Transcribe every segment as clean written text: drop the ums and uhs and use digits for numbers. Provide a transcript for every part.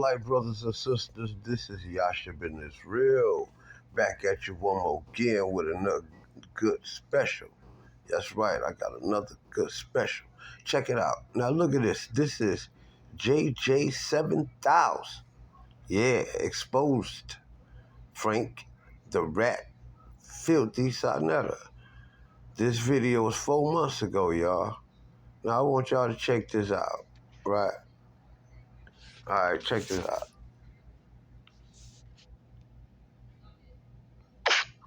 Israelite brothers and sisters, this is Yasha Ben Yishrael, back at you one more again with another good special. That's right, I got another good special. Check it out. Now look at this. This is JJ7000. Yeah, exposed Frank the Rat Filthy Saneter. This video was 4 months ago, y'all. Now I want y'all to check this out, right? All right, check this out.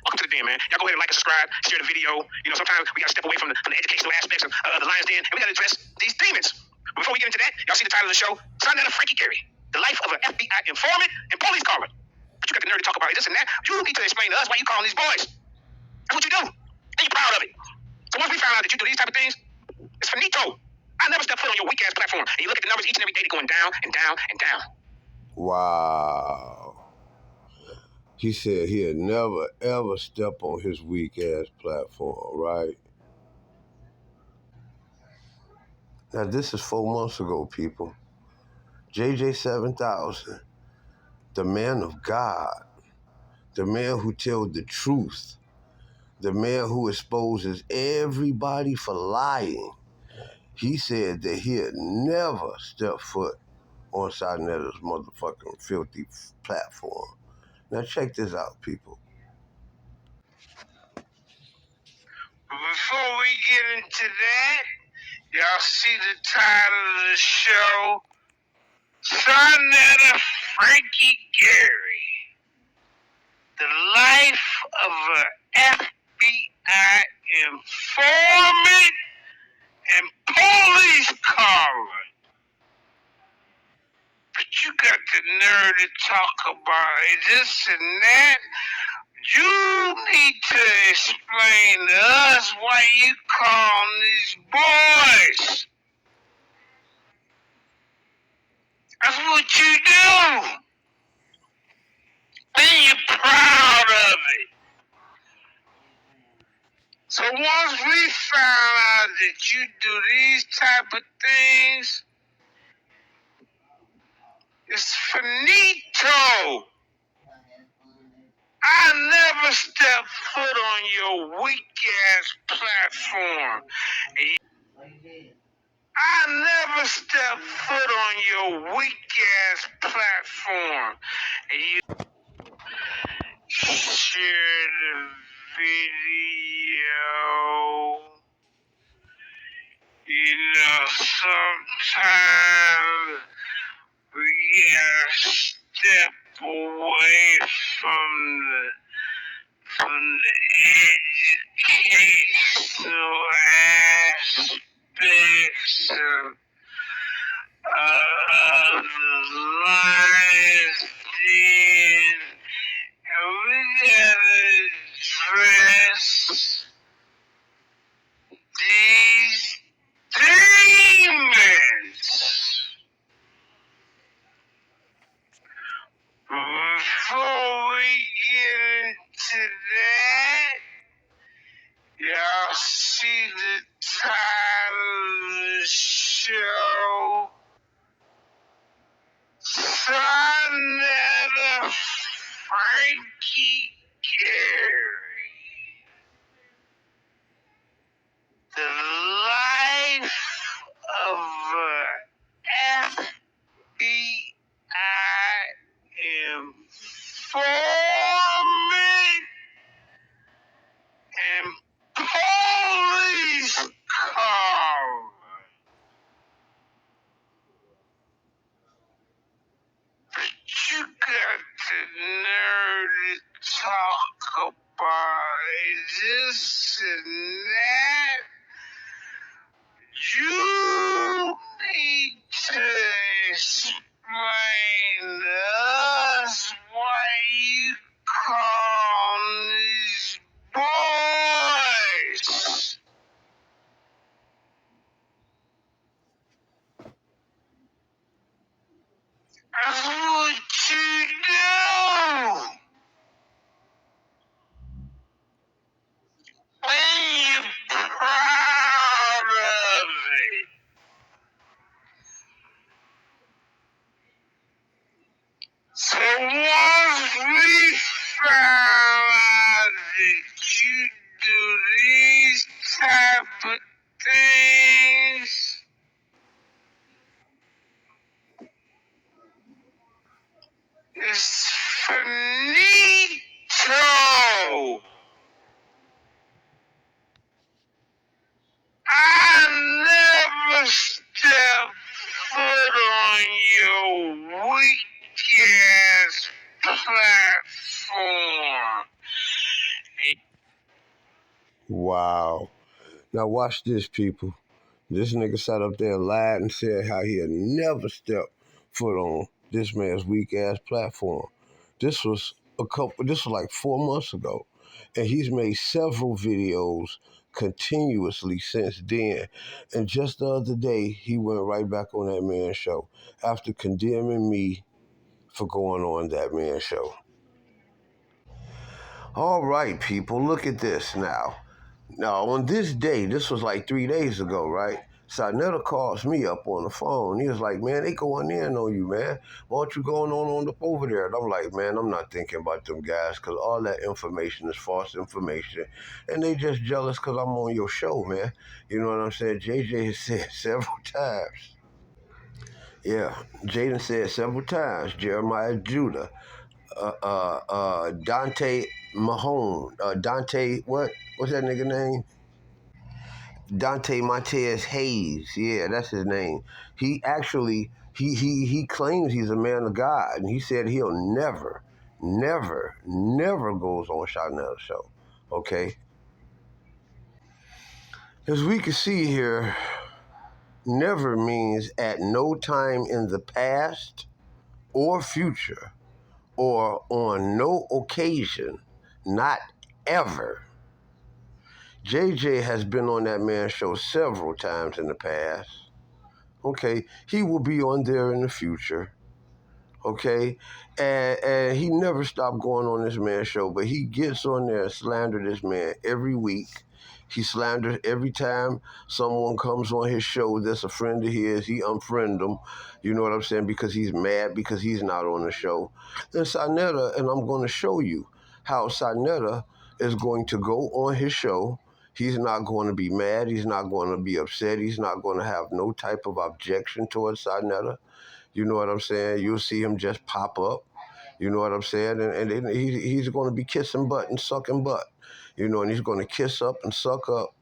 Welcome to the den, man. Y'all go ahead and like and subscribe, share the video. You know, sometimes we got to step away from the educational aspects of the Lion's Den, and we got to address these demons. But before we get into that, y'all see the title of the show, Saneter Frankie Gary, the life of an FBI informant and police caller. But you got the nerve to talk about this and that. You need to explain to us why you calling these boys. That's what you do. And you're proud of it. So once we found out that you do these type of things, it's finito. I never step foot on your weak ass platform. And you look at the numbers each and every day, they're going down and down and down. Wow. He said he'd never, ever step on his weak-ass platform, right? Now, this is 4 months ago, people. JJ7000, the man of God, the man who tells the truth, the man who exposes everybody for lying. He said that he'd never step foot on Saneter's motherfucking filthy platform. Now, check this out, people. Before we get into that, y'all see the title of the show, Saneter Frankie Gary, the life of an FBI informant and police caller. But you got the nerve to talk about this and that. You need to explain to us why you call these boys. That's what you do. And you're proud of it. So once we found out that you do these type of things, it's finito. I never step foot on your weak-ass platform. I never step foot on your weak-ass platform. And you share the video. You know, sometimes we gotta step away from the educational aspects of the Lion's Den, and we gotta address these demons. Before we get into that, y'all see the title of the show, Saneter Frankie Gary, the life of an FBI informant and police caller. But you got the nerve to talk about this and that. You need to explain to us why you call these boys. That's what you do. And you're proud of it. once we found out that you do these type of things, it's finito. I never step foot on your weak ass platform. Wow. Now watch this, people. This nigga sat up there and lied and said how he had never stepped foot on this man's weak ass platform. This was like 4 months ago. And he's made several videos continuously since then. And just the other day, he went right back on that man's show after condemning me for going on that man's show. All right, people, look at this now. Now, on this day, this was like 3 days ago, right? Saneter calls me up on the phone. He was like, man, they going in on you, man. Why don't you going on up over there? And I'm like, man, I'm not thinking about them guys because all that information is false information. And they just jealous because I'm on your show, man. You know what I'm saying? JJ has said several times. Yeah, Jaden said several times, Jeremiah Judah, Donte Mahone, Donte, what's that nigga name? Donte Montez Hayes, yeah, that's his name. He actually he claims he's a man of God, and he said he'll never, never, never goes on Saneter's show. Okay, as we can see here, never means at no time in the past or future, or on no occasion, not ever. JJ has been on that man's show several times in the past. Okay, he will be on there in the future. Okay, and he never stopped going on this man's show, but he gets on there and slanders this man every week. He slanders every time someone comes on his show that's a friend of his, he unfriend them. You know what I'm saying? Because he's mad because he's not on the show. And Saneter, and I'm going to show you how Saneter is going to go on his show. He's not going to be mad. He's not going to be upset. He's not going to have no type of objection towards Saneter. You know what I'm saying? You'll see him just pop up. You know what I'm saying? And then he's going to be kissing butt and sucking butt. You know, and he's going to kiss up and suck up.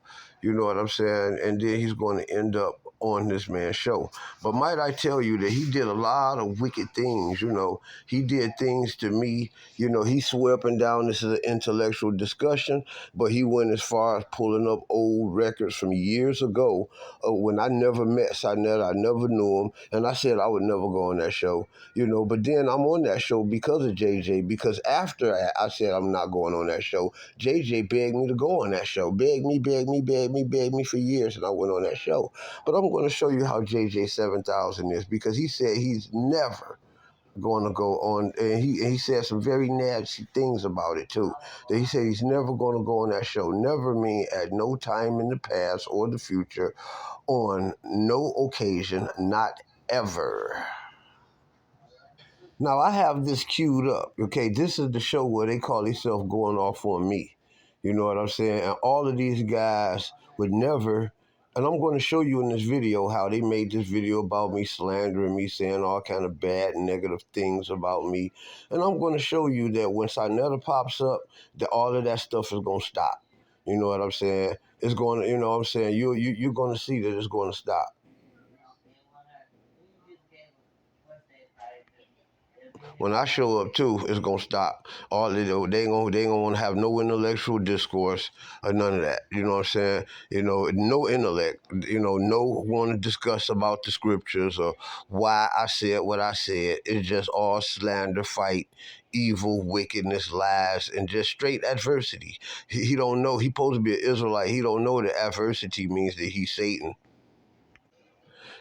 You know what I'm saying? And then he's going to end up on this man's show. But might I tell you that he did a lot of wicked things, you know. He did things to me, you know, he swore up and down this is an intellectual discussion, but he went as far as pulling up old records from years ago when I never met Saneter, I never knew him, and I said I would never go on that show, you know. But then I'm on that show because of JJ, because after I said I'm not going on that show, JJ begged me to go on that show, begged me for years, and I went on that show. But I'm going to show you how JJ7000 is, because he said he's never going to go on, and he said some very nasty things about it too. That he said he's never going to go on that show. Never mean at no time in the past or the future, on no occasion, not ever. Now I have this queued up. Okay, this is the show where they call themselves going off on me. You know what I'm saying? And all of these guys would never. And I'm going to show you in this video how they made this video about me, slandering me, saying all kind of bad, negative things about me. And I'm going to show you that when Saneter pops up, that all of that stuff is going to stop. You know what I'm saying? It's going to, you know what I'm saying? You're going to see that it's going to stop. When I show up too, it's gonna stop. All they ain't gonna want to have no intellectual discourse or none of that. You know what I'm saying? You know, no intellect. You know, no want to discuss about the scriptures or why I said what I said. It's just all slander, fight, evil, wickedness, lies, and just straight adversity. He don't know. He supposed to be an Israelite. He don't know that adversity means that he's Satan.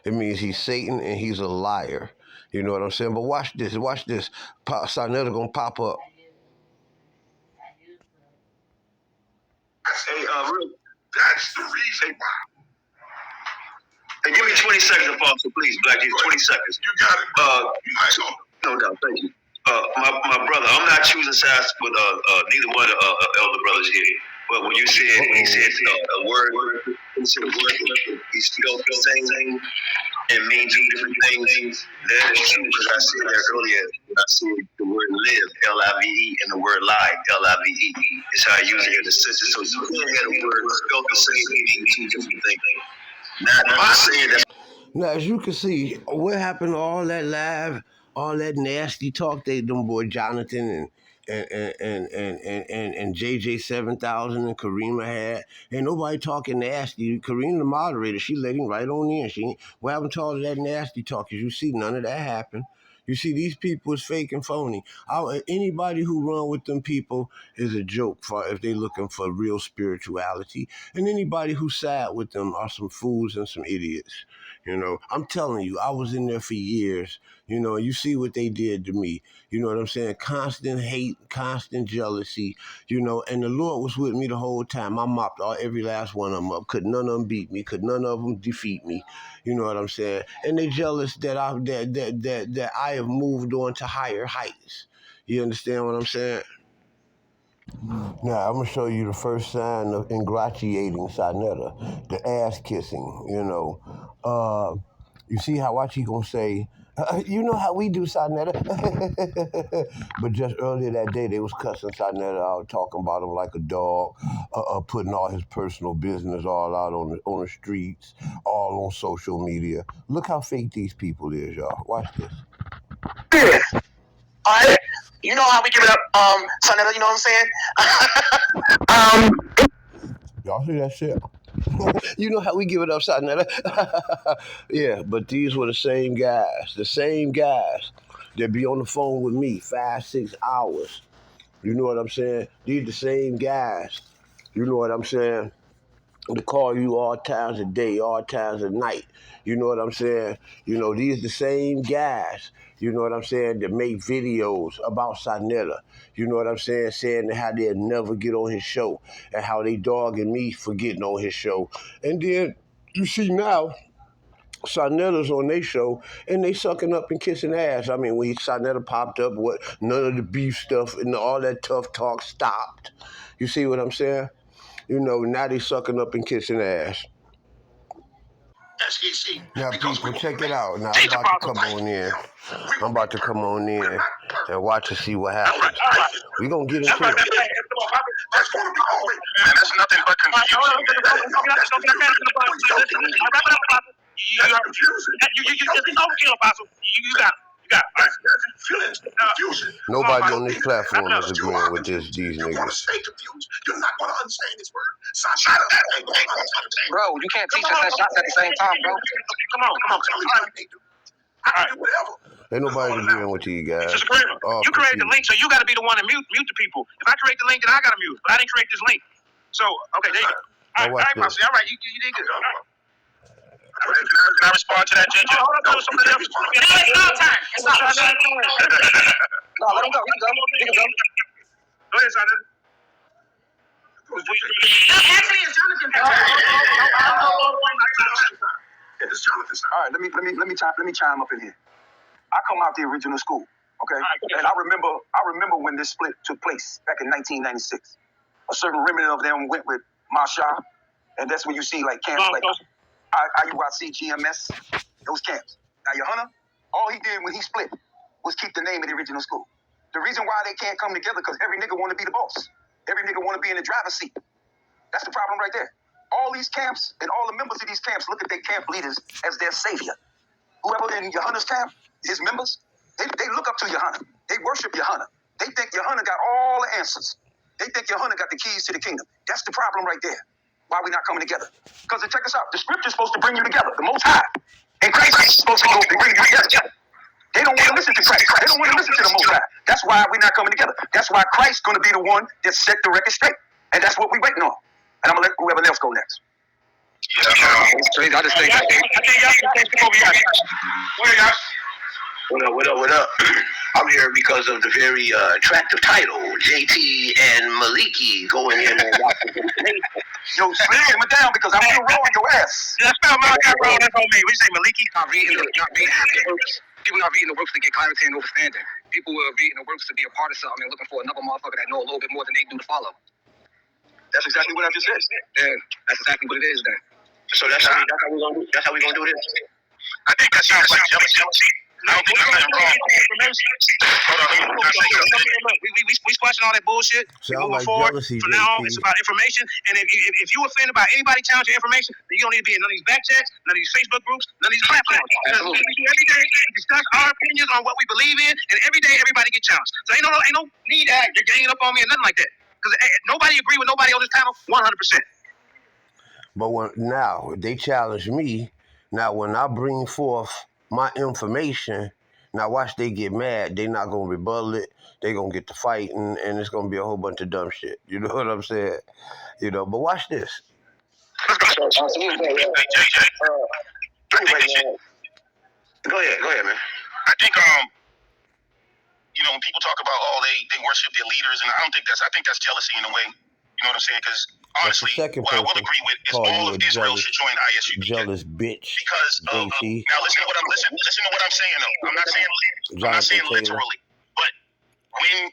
It means he's Satan and he's a liar. You know what I'm saying? But watch this. Watch this. Saneter gonna pop up. Hey, that's the reason why. Hey, give me 20 seconds, Apostle, please, Black Jesus. 20 seconds. You got it. You might go. No doubt. Thank you. My brother, I'm not choosing sides with neither one of the elder brothers here. But when you said he said a word, he said a word, he spelled the same and mean two different things. That is true because I said that earlier. I said the word live, L-I-V-E, and the word lie, L-I-V-E. It's how I use it in the sentence. So you can't have a word spelled the same and mean two different things. Not saying that. Now, as you can see, what happened to all that live, all that nasty talk them boy Jonathan and JJ7000 and Karima had? Ain't nobody talking nasty. Karima, the moderator, she let him right on in. What happened to all of that nasty talk? As you see, none of that happened. You see, these people is fake and phony. Anybody who run with them people is a joke for if they looking for real spirituality. And anybody who side with them are some fools and some idiots. I'm telling you, I was in there for years. You see what they did to me. You know what I'm saying? Constant hate, constant jealousy, and the Lord was with me the whole time. I mopped every last one of them up. Could none of them beat me? Could none of them defeat me? You know what I'm saying? And they jealous that I have moved on to higher heights. You understand what I'm saying? Now, I'm going to show you the first sign of ingratiating Saneter, the ass kissing, You see how watch he going to say, you know how we do, Saneter. But just earlier that day, they was cussing Saneter out, talking about him like a dog, putting all his personal business all out on the streets, all on social media. Look how fake these people is, y'all. Watch this. Yeah. All right. You know how we give it up, Saneter, you know what I'm saying? Y'all see that shit? You know how we give it up, Saneter. Yeah, but these were the same guys that be on the phone with me 5-6 hours. You know what I'm saying? These the same guys. You know what I'm saying? To call you all times of day, all times of night. You know what I'm saying? These the same guys, you know what I'm saying, that make videos about Saneter. You know what I'm saying? Saying how they'll never get on his show and how they dogging me for getting on his show. And then you see now, Saneter's on their show and they sucking up and kissing ass. I mean, when Saneter popped up, none of the beef stuff and all that tough talk stopped. You see what I'm saying? Now they sucking up and kissing ass. Now, people, check it out. Now, I'm about to come on in. I'm about to come on in and watch and see what happens. We're going to get into it. That's nothing but confusion. You got it. Nobody on this platform is agreeing with these niggas. You're not going to understand this word. Bro, you can't teach us that shots at the same time, bro. Come on. I can do whatever. Ain't nobody agreeing with you guys. You created the link, so you got to be the one to mute the people. If I create the link, then I got to mute. But I didn't create this link. So, okay, there you go. All right, Posse. All right, you did good. All right. Can I respond to that, JJ? Hold on, something else. It's our time. No, let him go. He can go. Go ahead, Saneter. Actually, it's Jonathan. It's Jonathan. All right, let me chime up in here. I come out the original school, okay? And I remember when this split took place back in 1996. A certain remnant of them went with Masha, and that's when you see like camps like IUIC, GMS, those camps. Now, Yohana, all he did when he split was keep the name of the original school. The reason why they can't come together because every nigga want to be the boss. Every nigga want to be in the driver's seat. That's the problem right there. All these camps and all the members of these camps look at their camp leaders as their savior. Whoever in Yohana's camp, his members, they look up to Yohana. They worship Yohana. They think Yohana got all the answers. They think Yohana got the keys to the kingdom. That's the problem right there. Why we not coming together? Because check us out. The scripture's supposed to bring you together. The Most High. And Christ is supposed to bring you together. They don't want to listen to Christ. They don't want to listen to the Most High. That's why we're not coming together. That's why Christ's going to be the one that set the record straight. And that's what we're waiting on. And I'm going to let whoever else go next. Yeah, it's crazy. I just think What up? I'm here because of the very attractive title, JT and Maliki going in and watching. Yo, slam it down because I'm gonna roll your ass. Yeah, that's not roll. That's on me. We say Maliki. People not reading the works to get clarity and understanding. People will reading the works to be a part of something and looking for another motherfucker that know a little bit more than they do to follow. That's exactly what I just said. And that's exactly what it is then. So that's how we're gonna do this. I think that sounds like jealousy. I don't think there's nothing wrong. Hold on, let me say something. We squashing all that bullshit. We moving like forward. From now on, it's about information. And if you offended by anybody challenging information, then you don't need to be in none of these back chats, none of these Facebook groups, none of these platforms. Absolutely. We do every day. We discuss our opinions on what we believe in, and every day everybody get challenged. So ain't no need to you're ganging up on me or nothing like that. Because nobody agree with nobody on this panel 100%. But now they challenge me. Now when I bring forth my information, now watch they get mad. They not gonna rebuttal it. They gonna get to fighting, and it's gonna be a whole bunch of dumb shit. You know what I'm saying? But watch this. Go ahead, man. I think when people talk about they worship their leaders, and I think that's jealousy in a way. You know what I'm saying? Because honestly, what I will agree with is all of Israel should join ISUPK. Jealous bitch. Because now listen to what I'm saying though. I'm not saying literally, but when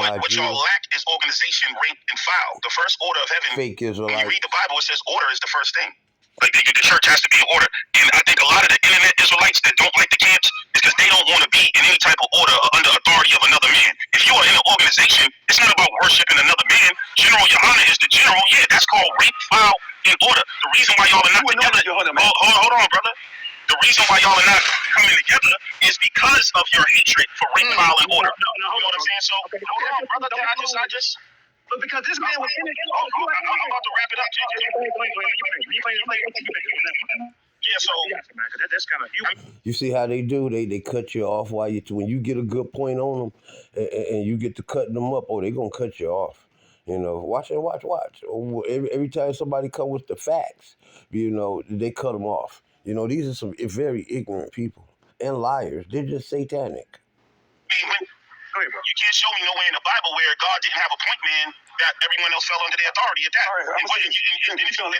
what y'all lack is organization, rank, and file. The first order of heaven. Fake Israelite. When you read the Bible, it says order is the first thing. Like the church has to be in order, and I think a lot of the internet Israelites that don't like the camps is because they don't want to be in any type of order or under authority of another man. If you are in an organization, it's not about worshiping another man. General Yohana is the general. Yeah, that's called rank, file, and order. The reason why y'all are not together. Hold on, brother. The reason why y'all are not coming together is because of your hatred for rank, file, and order. You know what I'm saying? So hold on, brother. I just. But because this man was in it. I'm about to wrap it up, JJ. Yeah, so that's kind of you see how they do? They cut you off when you get a good point on them, and you get to cutting them up. Oh, they gonna cut you off. Watch. Every time somebody come with the facts, they cut them off. These are some very ignorant people and liars. They're just satanic. You can't show me nowhere in the Bible where God didn't have a point man that everyone else fell under their authority at that. This is JT show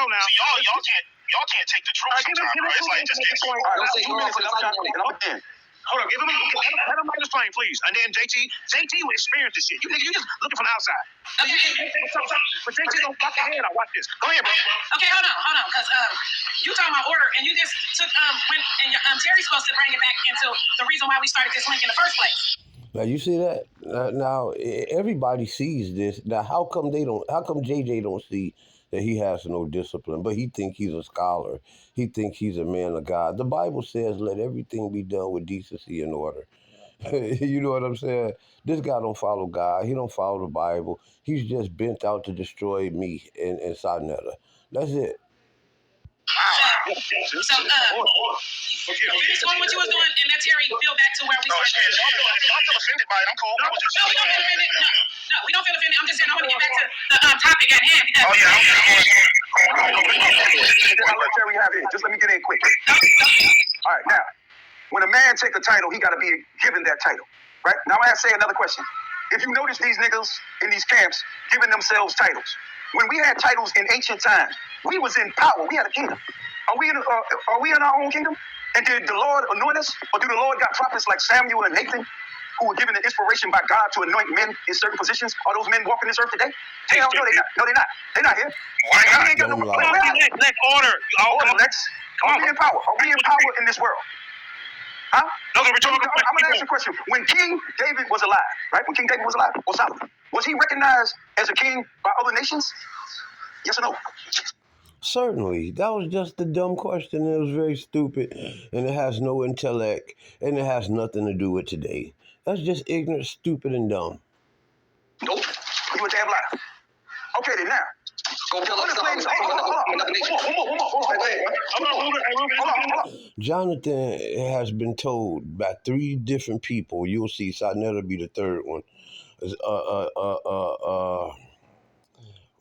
now. See, y'all can't take the truth sometimes, bro. It's like just get Hold on, let him explain, please. And then JT will experience this shit. You just looking from the outside. But JT don't fuck ahead. I watch this. Go ahead, bro. Okay, hold on, because you talking about order, and you just took Terry's supposed to bring it back into the reason why we started this link in the first place. Now you see that? Now everybody sees this. Now how come JJ don't see that he has no discipline, but he think he's a scholar. He think he's a man of God. The Bible says, let everything be done with decency and order. You know what I'm saying? This guy don't follow God. He don't follow the Bible. He's just bent out to destroy me and Saneter. That's it. So, finish doing what you was doing, and let Terry feel back to where we started. Y'all feel offended by it. I'm cool. No, we don't feel offended. No, we don't feel offended. I'm just saying I want to get back to the topic at hand. I'll let Terry have it. Just let me get in quick. All right, now, when a man take a title, he got to be given that title, right? Now I say another question. If you notice these niggas in these camps giving themselves titles, when we had titles in ancient times, we was in power. We had a kingdom. Are we in our own kingdom? And did the Lord anoint us? Or do the Lord got prophets like Samuel and Heathen who were given the inspiration by God to anoint men in certain positions? Are those men walking this earth today? Hell no, they're not. No, they're not. They're not here. Why not? Let's order. Are we in power? Are we in power in this world? Huh? I'm going to ask you a question. When King David was alive, right? When King David was alive, or Solomon, was he recognized as a king by other nations? Yes or no? Certainly. That was just a dumb question. It was very stupid, and it has no intellect, and it has nothing to do with today. That's just ignorant, stupid, and dumb. Nope. You a damn liar. Okay, then now. Jonathan has been told by 3 different people. You'll see Saneter be the third one.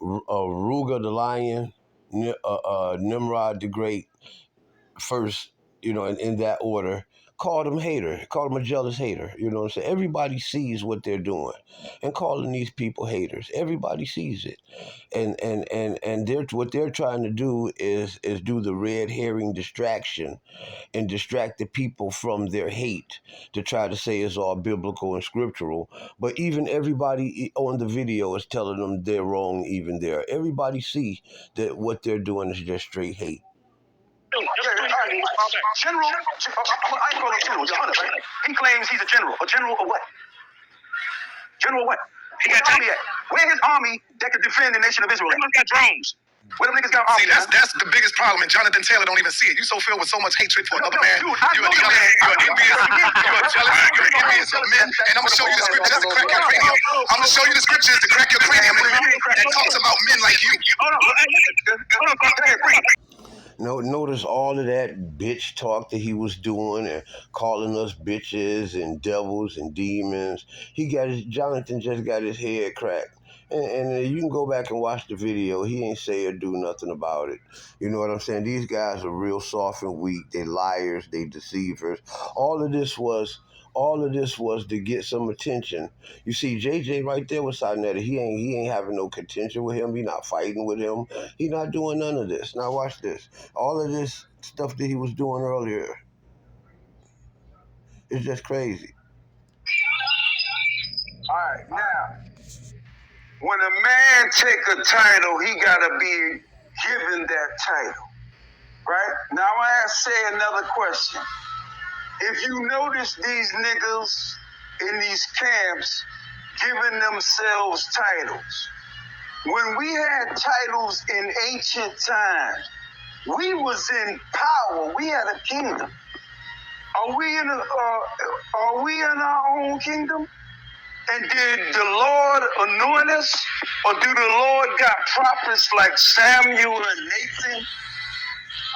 Ruga the lion, Nimrod the great, first, in that order, called him hater, called him a jealous hater. You know what I'm saying? Everybody sees what they're doing, and calling these people haters. Everybody sees it, and what they're trying to do is do the red herring distraction and distract the people from their hate to try to say it's all biblical and scriptural. But even everybody on the video is telling them they're wrong even there. Everybody see that what they're doing is just straight hate. General, I ain't calling him general, your hunter, right? He claims he's a general. A general of what? General what? He got army at. Where his army that could defend the nation of Israel? They got drones. Where them niggas got army? See, that's the biggest problem, and Jonathan Taylor don't even see it. You so filled with so much hatred for another man. Dude, you're jealous. You're envious. You're jealous. You're envious of men. And I'm gonna show you the scriptures to crack your cranium. I'm gonna show you the scriptures to crack your cranium that talks about men like you. Hold on. No, notice all of that bitch talk that he was doing and calling us bitches and devils and demons. Jonathan just got his head cracked. And you can go back and watch the video. He ain't say or do nothing about it. You know what I'm saying? These guys are real soft and weak. They liars. They deceivers. All of this was to get some attention. You see, JJ right there with Saneter. He ain't having no contention with him. He not fighting with him. He not doing none of this. Now watch this. All of this stuff that he was doing earlier is just crazy. All right, now, when a man take a title, he gotta be given that title, right? Now I say another question. If you notice these niggas in these camps giving themselves titles, when we had titles in ancient times, we was in power. We had a kingdom. Are we in our own kingdom? And did the Lord anoint us? Or do the Lord got prophets like Samuel and Nathan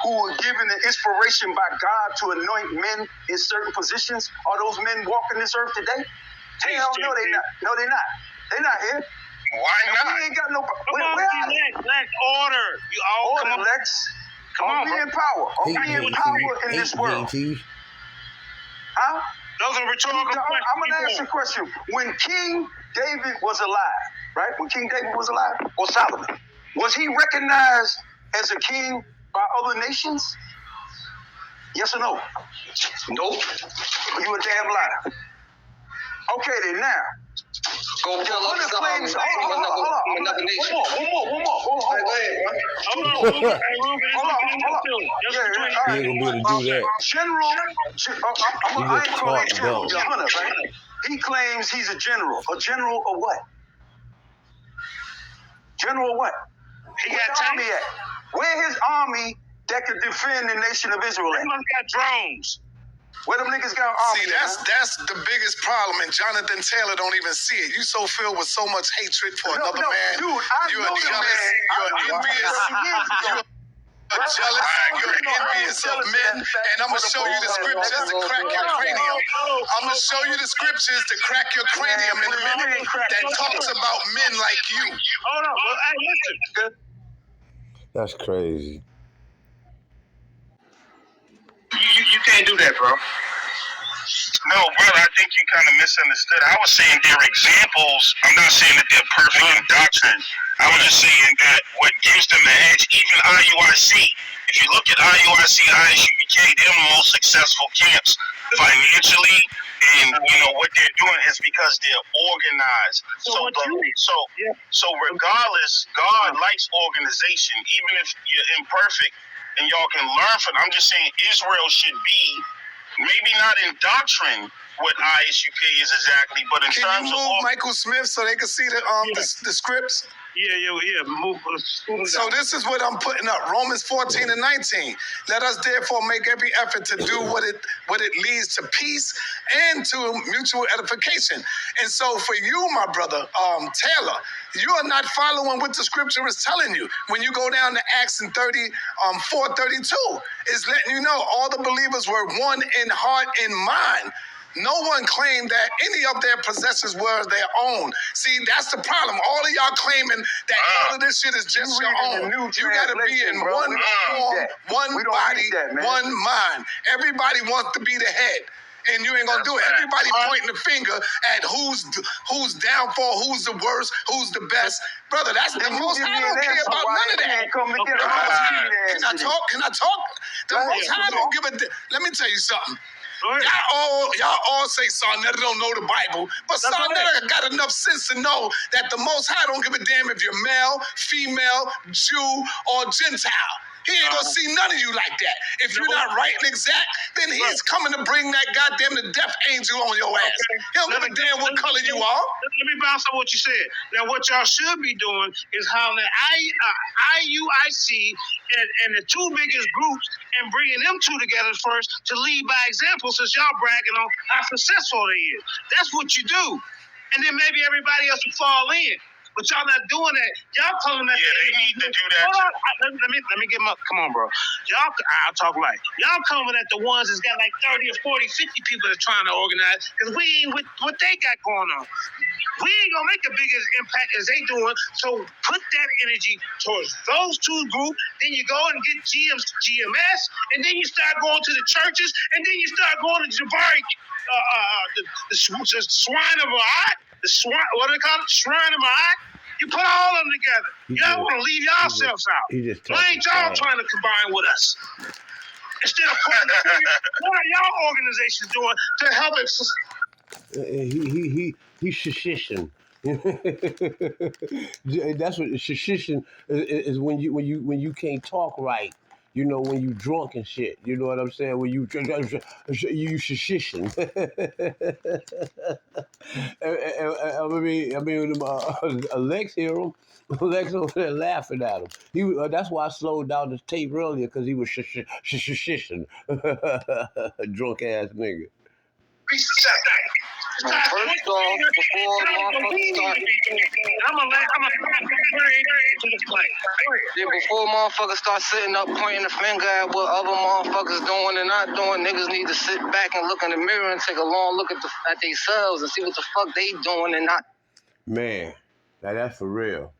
who were given the inspiration by God to anoint men in certain positions? Are those men walking this earth today? Hell no, they not. No, they not. They not here. Why not? We ain't got no. Come on, Lex, order. You all order, come on. Lex. Come on, we in power. Are we in power in this world? Huh? Those are rhetorical questions. I'm going to ask you a question. When King David was alive, right? When King David was alive, or Solomon, was he recognized as a king by other nations? Yes or no? Nope. You a damn liar. Okay, then now. Go pull up claims. Hold on. One more. Hold on. He ain't gonna be able to do that. General, I ain't calling him general. Right? He claims he's a general. A general of what? General what? He got army at. Where his army that could defend the nation of Israel at? He got drones. Where them niggas got army? See, that's the biggest problem, and Jonathan Taylor don't even see it. You so filled with so much hatred for another man. Dude, you're jealous. You're envious. You're jealous. You're envious of men. And I'm gonna show you the scriptures to crack your cranium. I'm gonna show you the scriptures to crack your cranium in a minute that talks about men like you. Hold on. Hey, listen. That's crazy. You can't do that, bro. No, brother, I think you kind of misunderstood. I was saying they're examples. I'm not saying that they're perfect in doctrine. I was just saying that what gives them the edge, even IUIC, if you look at IUIC, ISUBK, they're the most successful camps financially, and what they're doing is because they're organized. So regardless, God likes organization, even if you're imperfect, and y'all can learn from it. I'm just saying Israel should be, maybe not in doctrine what ISUK is exactly, but in terms of... Can you move Michael Smith so they can see the scripts? Yeah. Move. So this is what I'm putting up. Romans 14 and 19. Let us therefore make every effort to do what it leads to peace and to mutual edification. And so for you, my brother, Taylor, you are not following what the scripture is telling you. When you go down to Acts 4:32, it's letting you know all the believers were one in heart and mind. No one claimed that any of their possessions were their own. See, that's the problem. All of y'all claiming that all of this shit is just your own. You gotta be in one form, one body, one mind. Everybody wants to be the head. And you ain't gonna do it. Everybody pointing the finger at who's down for, who's the worst, who's the best. Brother, that's the most High don't care about none of that. Can I talk? The most High don't give a let me tell you something. Y'all all say Saneter don't know the Bible, but Saneter got enough sense to know that the Most High don't give a damn if you're male, female, Jew, or Gentile. He ain't gonna see none of you like that. If you're not right and exact, then he's coming to bring that goddamn the death angel on your ass. He don't give a damn what color you are. Let me bounce on what you said. Now, what y'all should be doing is hollering IUIC and the two biggest groups and bringing them two together first to lead by example, since y'all bragging on how successful they is. That's what you do. And then maybe everybody else will fall in. But y'all not doing that. Y'all calling that. Yeah, they need to do that. Hold on. Let me get my. Come on, bro. I'll talk like. Y'all coming at the ones that's got like 30 or 40, 50 people that's trying to organize. Because we ain't with what they got going on. We ain't going to make the biggest impact as they doing. So put that energy towards those two groups. Then you go and get GMS. And then you start going to the churches. And then you start going to Jabari. The swine of a eye. What do they call it? Shrine of my eye. You put all of them together. Y'all want to leave yourselves out. Why ain't y'all trying to combine with us? Instead of putting what are y'all organizations doing to help it? He's shishishing. That's what shishishing is when you can't talk right. You know, when you drunk and shit. You know what I'm saying? When you shishishing. I mean, Alex hear him. Alex over there laughing at him. That's why I slowed down the tape earlier, because he was shishishing. Drunk ass nigga. First off, before motherfuckers start sitting up pointing the finger at what other motherfuckers doing and not doing, niggas need to sit back and look in the mirror and take a long look at themselves and see what the fuck they doing and not. Man, now that's for real.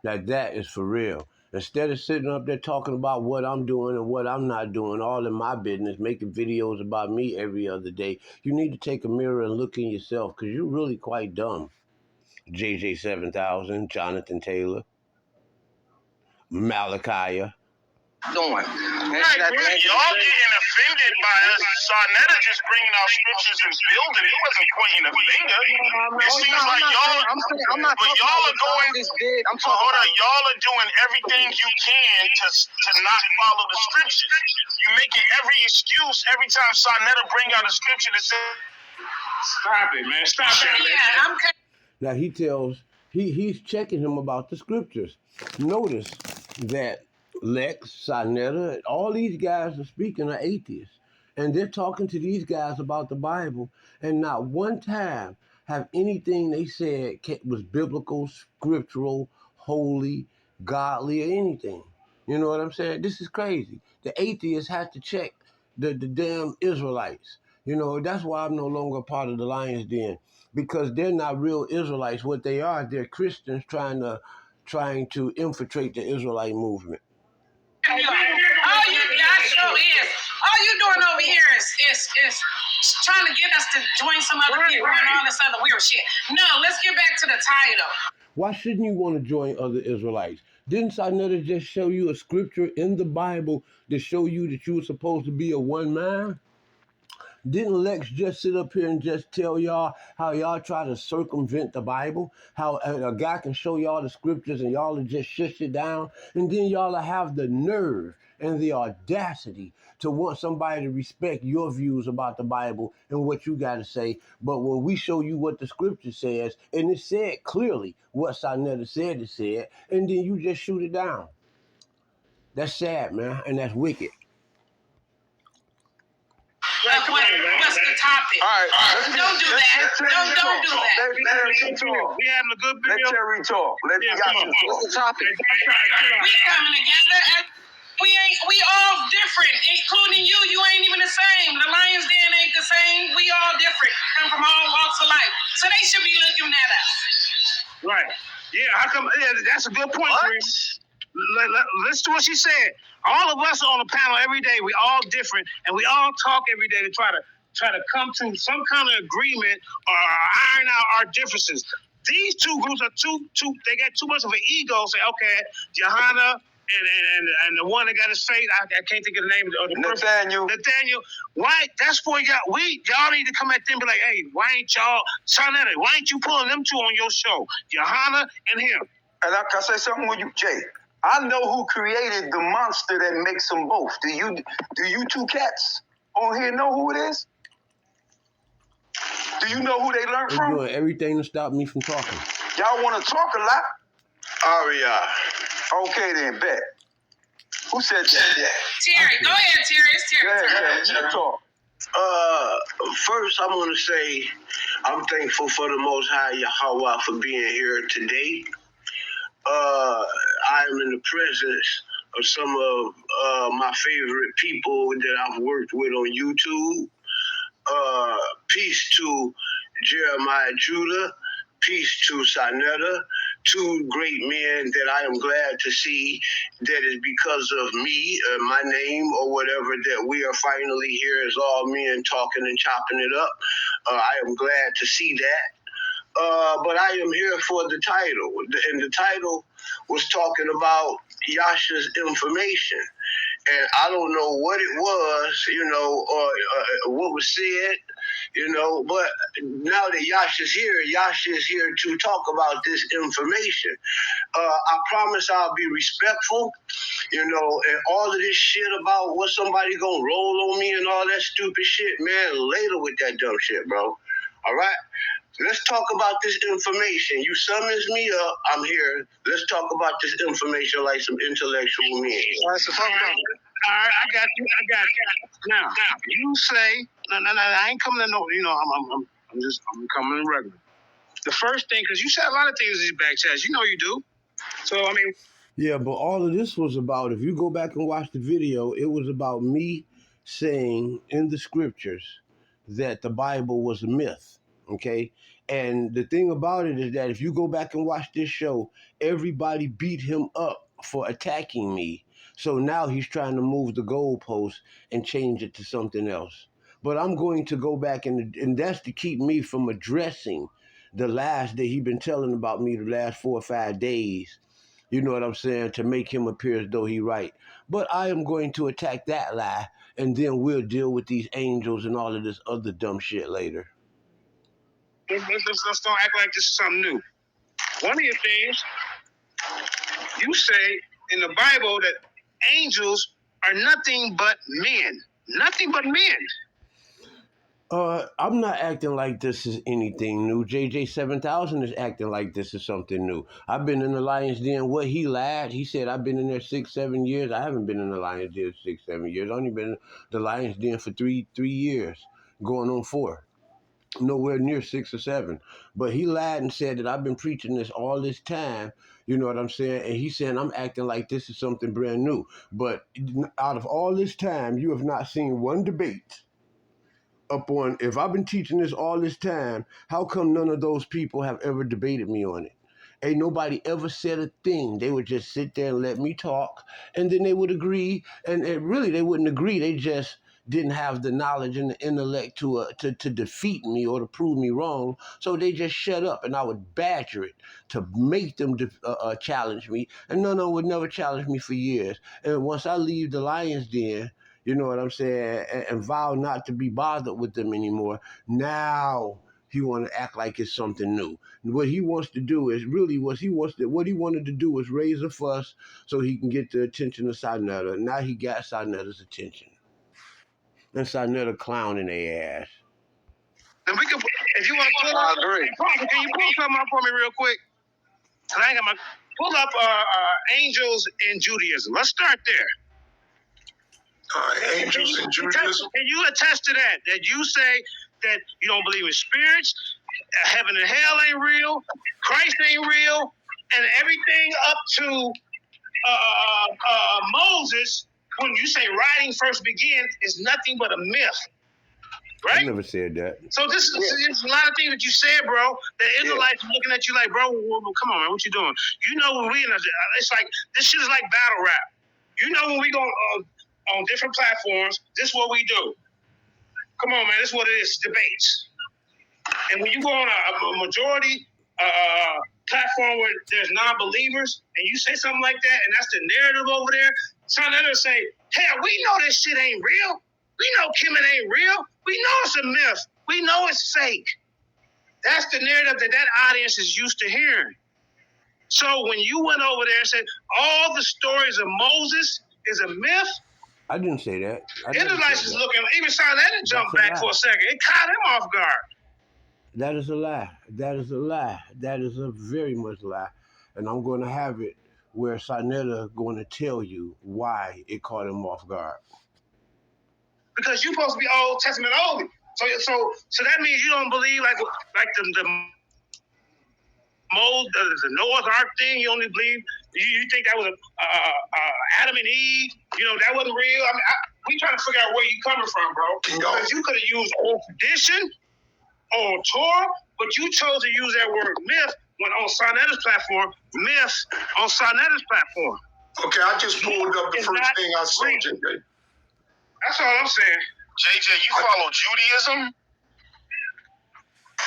Now that is for real. Instead of sitting up there talking about what I'm doing and what I'm not doing, all in my business, making videos about me every other day, you need to take a mirror and look in yourself, because you're really quite dumb. JJ7000, Jonathan Taylor, Malachi. Doing. Right, y'all getting offended by us. Saneter just bringing out scriptures and building. It wasn't pointing a finger. It seems like y'all. I'm not. But y'all are going. Hold on. Y'all are doing everything you can to not follow the scriptures. You making every excuse every time Saneter bring out a scripture that says. Stop it, man. Stop it. Yeah, I'm. Now he's checking him about the scriptures. Notice that Lex, Saneter, all these guys are speaking are atheists. And they're talking to these guys about the Bible, and not one time have anything they said was biblical, scriptural, holy, godly, or anything. You know what I'm saying? This is crazy. The atheists have to check the damn Israelites. You know, that's why I'm no longer part of the Lion's Den, because they're not real Israelites. What they are, they're Christians trying to infiltrate the Israelite movement. All you doing over here is trying to get us to join some other people and all this other weird shit. No, let's get back to the title. Why shouldn't you want to join other Israelites? Didn't Saneter just show you a scripture in the Bible to show you that you were supposed to be a one man? Didn't Lex just sit up here and just tell y'all how y'all try to circumvent the Bible? How a guy can show y'all the scriptures and y'all will just shush it down? And then y'all will have the nerve and the audacity to want somebody to respect your views about the Bible and what you got to say. But when we show you what the scripture says, and it said clearly what Saneter said it said, and then you just shoot it down. That's sad, man, and that's wicked. What's the topic? All right. Don't do that. Don't do that. We having a good video. Let Terry talk. What's the topic? We coming together. We all different, including you. You ain't even the same. The Lions Den ain't the same. We all different. Come from all walks of life. So they should be looking at us. Right. Yeah, how come? Yeah, that's a good point, Chris. Listen to what she said. All of us on the panel every day, we all different, and we all talk every day to try to come to some kind of agreement or iron out our differences. These two groups are they got too much of an ego. Say, okay, Johanna and the one that got his face, I can't think of the name of the person. Nathaniel. Why? That's for y'all. Y'all need to come at them and be like, hey, why ain't y'all, Saneter, why ain't you pulling them two on your show? Johanna and him. And I can say something with you, Jay. I know who created the monster that makes them both. Do you two cats on here know who it is? Do you know who they learned from? They're doing everything to stop me from talking. Y'all want to talk a lot? Aria. Okay then, bet. Who said that? Terry, go ahead, Terry. It's Terry. Talk. First, I want to say I'm thankful for the Most High Yahweh for being here today. I am in the presence of some of my favorite people that I've worked with on YouTube. Peace to Jeremiah Judah. Peace to Saneter. Two great men that I am glad to see that is because of me, my name, or whatever, that we are finally here as all men talking and chopping it up. I am glad to see that. But I am here for the title. And the title was talking about Yasha's information. And I don't know what it was, or what was said, but now that Yasha is here to talk about this information. I promise I'll be respectful, and all of this shit about what somebody gonna roll on me and all that stupid shit, man, later with that dumb shit, bro. All right? Let's talk about this information. You summons me up, I'm here. Let's talk about this information like some intellectual men. All right, so talk about it. All right, I got you. Now, you say, no, I ain't coming to no, I'm coming regular. The first thing, because you said a lot of things in these back chats, you do. So, I mean. Yeah, but all of this was about, if you go back and watch the video, it was about me saying in the scriptures that the Bible was a myth, okay? And the thing about it is that if you go back and watch this show, everybody beat him up for attacking me. So now he's trying to move the goalpost and change it to something else. But I'm going to go back, and that's to keep me from addressing the lies that he's been telling about me the last 4 or 5 days. You know what I'm saying? To make him appear as though he's right. But I am going to attack that lie, and then we'll deal with these angels and all of this other dumb shit later. Let's don't act like this is something new. One of your things, you say in the Bible that angels are nothing but men. Nothing but men. I'm not acting like this is anything new. JJ7000 is acting like this is something new. I've been in the Lion's Den. What he lied? He said I've been in there 6-7 years. I haven't been in the Lion's Den 6-7 years. I've only been in the Lion's Den for three years, going on 4. Nowhere near 6 or 7. But he lied and said that I've been preaching this all this time. You know what I'm saying? And he's saying I'm acting like this is something brand new. But out of all this time, you have not seen one debate upon, if I've been teaching this all this time, how come none of those people have ever debated me on it? Ain't nobody ever said a thing. They would just sit there and let me talk, and then they would agree, and really they wouldn't agree. They just didn't have the knowledge and the intellect to defeat me or to prove me wrong. So they just shut up, and I would badger it to make them challenge me, and none of them would never challenge me for years. And once I leave the Lion's Den, you know what I'm saying, and vow not to be bothered with them anymore, now he want to act like it's something new. What he wants to do is really what he wanted to do was raise a fuss so he can get the attention of Saneter. Now he got Saneter's attention. And Saneter clowning their ass. And we can, if you want to pull up, can you pull something up for me real quick? I ain't got my, pull up angels in Judaism. Let's start there. Angels in Judaism. Can you attest to that? That you say that you don't believe in spirits, heaven and hell ain't real, Christ ain't real, and everything up to Moses when you say writing first began, is nothing but a myth. Right? I never said that. So this is a lot of things that you said, bro. The Israelites looking at you like, bro, come on, man, what you doing? You know when we in it's like, this shit is like battle rap. You know when we go on different platforms, this is what we do. Come on, man, this is what it is, debates. And when you go on a majority platform where there's non-believers, and you say something like that, and that's the narrative over there, Saneter say, hell, we know this shit ain't real. We know Kemet ain't real. We know it's a myth. We know it's fake. That's the narrative that audience is used to hearing. So when you went over there and said all the stories of Moses is a myth, I didn't say that. Israelites is looking, even Saneter jumped back for a second. It caught him off guard. That is a lie. That is a lie. That is a very much lie. And I'm going to have it where Saneter going to tell you why it caught him off guard. Because you're supposed to be Old Testament only. So that means you don't believe like the Noah's Ark thing. You only believe you think that was Adam and Eve. You know that wasn't real. I mean, we trying to figure out where you coming from, bro. Because you could have used old tradition or Torah, but you chose to use that word myth when on Saneter's platform. Myth on Saneter's platform. Okay, I just pulled up the first thing I saw, JJ. That's all I'm saying. JJ, you follow Judaism?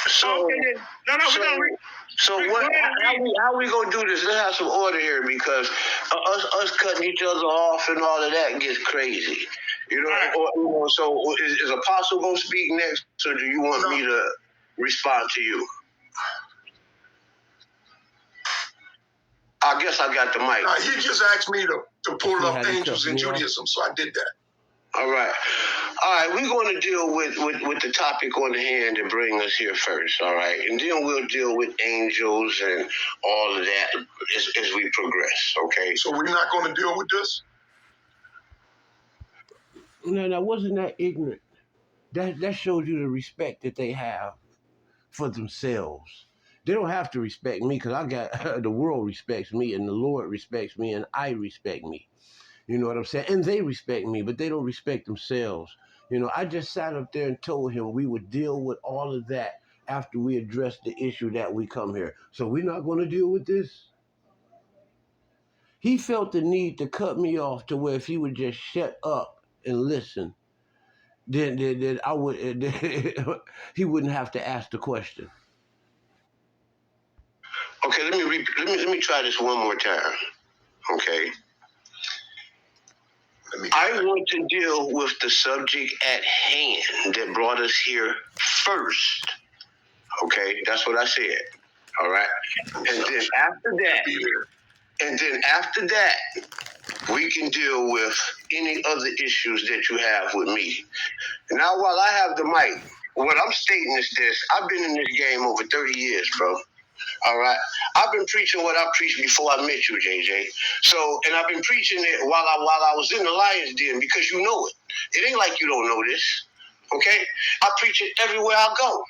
So how we gonna do this? Let's have some order here because us cutting each other off and all of that gets crazy. You know, so is Apostle gonna speak next, or do you want me to respond to you? I guess I got the mic. He just asked me to pull up angels in Judaism, so I did that. All right, we're going to deal with the topic on hand and bring us here first, all right? And then we'll deal with angels and all of that as we progress, okay? So we're not going to deal with this? No, that wasn't that ignorant. That shows you the respect that they have for themselves. They don't have to respect me because I got the world respects me and the Lord respects me and I respect me. You know what I'm saying? And they respect me, but they don't respect themselves. You know, I just sat up there and told him we would deal with all of that after we addressed the issue that we come here. So we're not going to deal with this? He felt the need to cut me off to where if he would just shut up and listen, then I would. He wouldn't have to ask the question. Okay, let me try this one more time. Okay. I want to deal with the subject at hand that brought us here first. Okay, that's what I said. All right, and then after that, we can deal with any other issues that you have with me. Now, while I have the mic, what I'm stating is this: I've been in this game over 30 years, bro. All right. I've been preaching what I preached before I met you, JJ. So, and I've been preaching it while I was in the lion's den because you know it. It ain't like you don't know this. Okay? I preach it everywhere I go.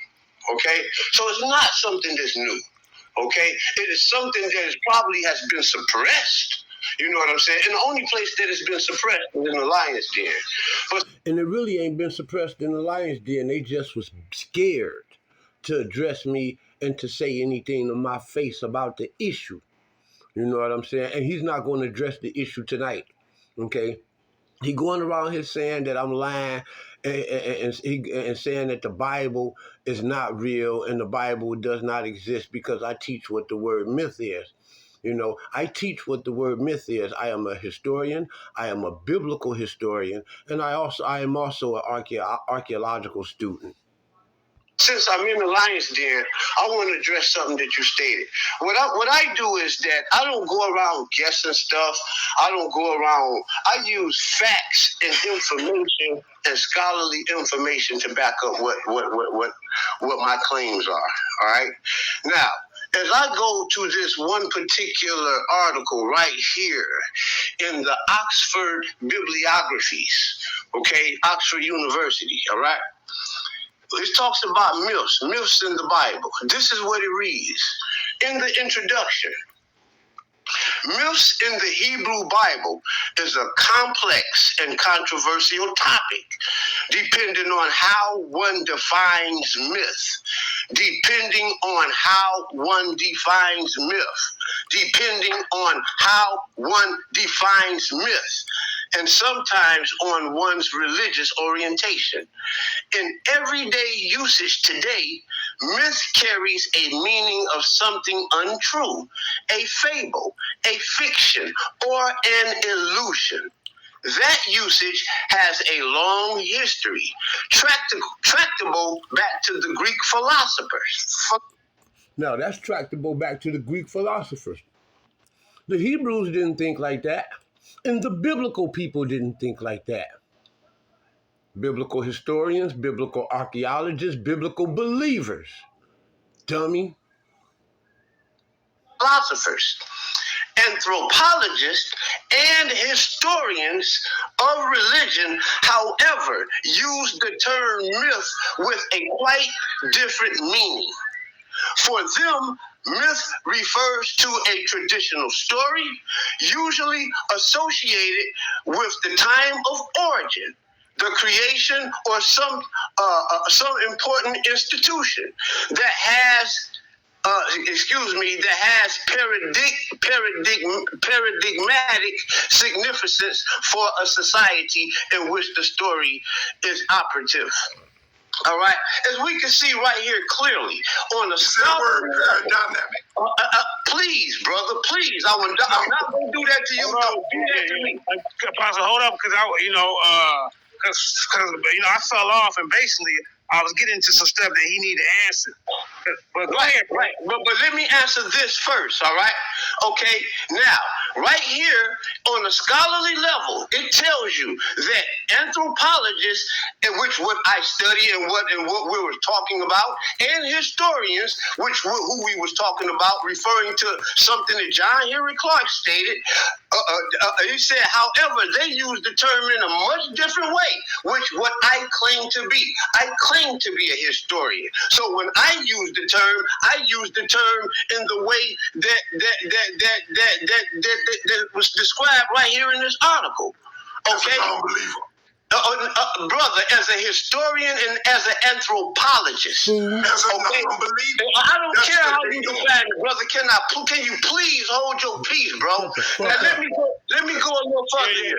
Okay? So it's not something that's new. Okay? It is something that probably has been suppressed. You know what I'm saying? And the only place that has been suppressed is in the lion's den. And it really ain't been suppressed in the lion's den. They just was scared to address me and to say anything to my face about the issue. You know what I'm saying? And he's not going to address the issue tonight. Okay? He going around here saying that I'm lying and saying that the Bible is not real and the Bible does not exist because I teach what the word myth is. You know, I teach what the word myth is. I am a historian. I am a biblical historian. And I am also an archaeological student. Since I'm in the lion's den, I want to address something that you stated. What I do is that I don't go around guessing stuff. I don't go around. I use facts and information and scholarly information to back up what my claims are. All right. Now, as I go to this one particular article right here in the Oxford Bibliographies, okay, Oxford University, all right. It talks about myths in the Bible. This is what it reads in the introduction. Myths in the Hebrew Bible is a complex and controversial topic, depending on how one defines myth. Depending on how one defines myth. Depending on how one defines myth. And sometimes on one's religious orientation. In everyday usage today, myth carries a meaning of something untrue, a fable, a fiction, or an illusion. That usage has a long history, tractable back to the Greek philosophers. Now, that's tractable back to the Greek philosophers. The Hebrews didn't think like that, and the biblical people didn't think like that. Biblical historians, biblical archaeologists, biblical believers. Dummy. Philosophers, anthropologists, and historians of religion, however, use the term myth with a quite different meaning. For them, myth refers to a traditional story, usually associated with the time of origin, the creation, or some important institution that has paradigmatic significance for a society in which the story is operative. All right, as we can see right here clearly on the dynamic. Please, brother, please. I'm not going to do that to you. Don't do that to me. Apostle, hold up, because I fell off, and basically I was getting into some stuff that he needed to answer. But go ahead. Right. But let me answer this first, all right? Okay, now, right here on a scholarly level, it tells you that anthropologists, in which what I study and what we were talking about, and historians, who we was talking about, referring to something that John Henry Clark stated, he said, however, they use the term in a much different way, which what I claim to be. I claim to be a historian. So when I use the term, I use the term in the way that was described right here in this article. Okay? Brother, as a historian and as an anthropologist, as a non-believer, I don't care how you define it, brother. Can you please hold your peace, bro? Now let me go a little further here.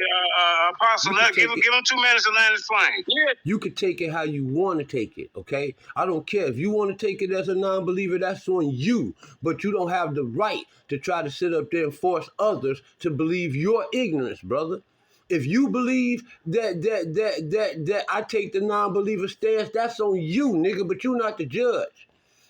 Apostle, give him 2 minutes to land his plane. Yeah. You could take it how you want to take it, okay? I don't care. If you want to take it as a non-believer, that's on you. But you don't have the right to try to sit up there and force others to believe your ignorance, brother. If you believe that I take the non-believer stance, that's on you, nigga, but you're not the judge.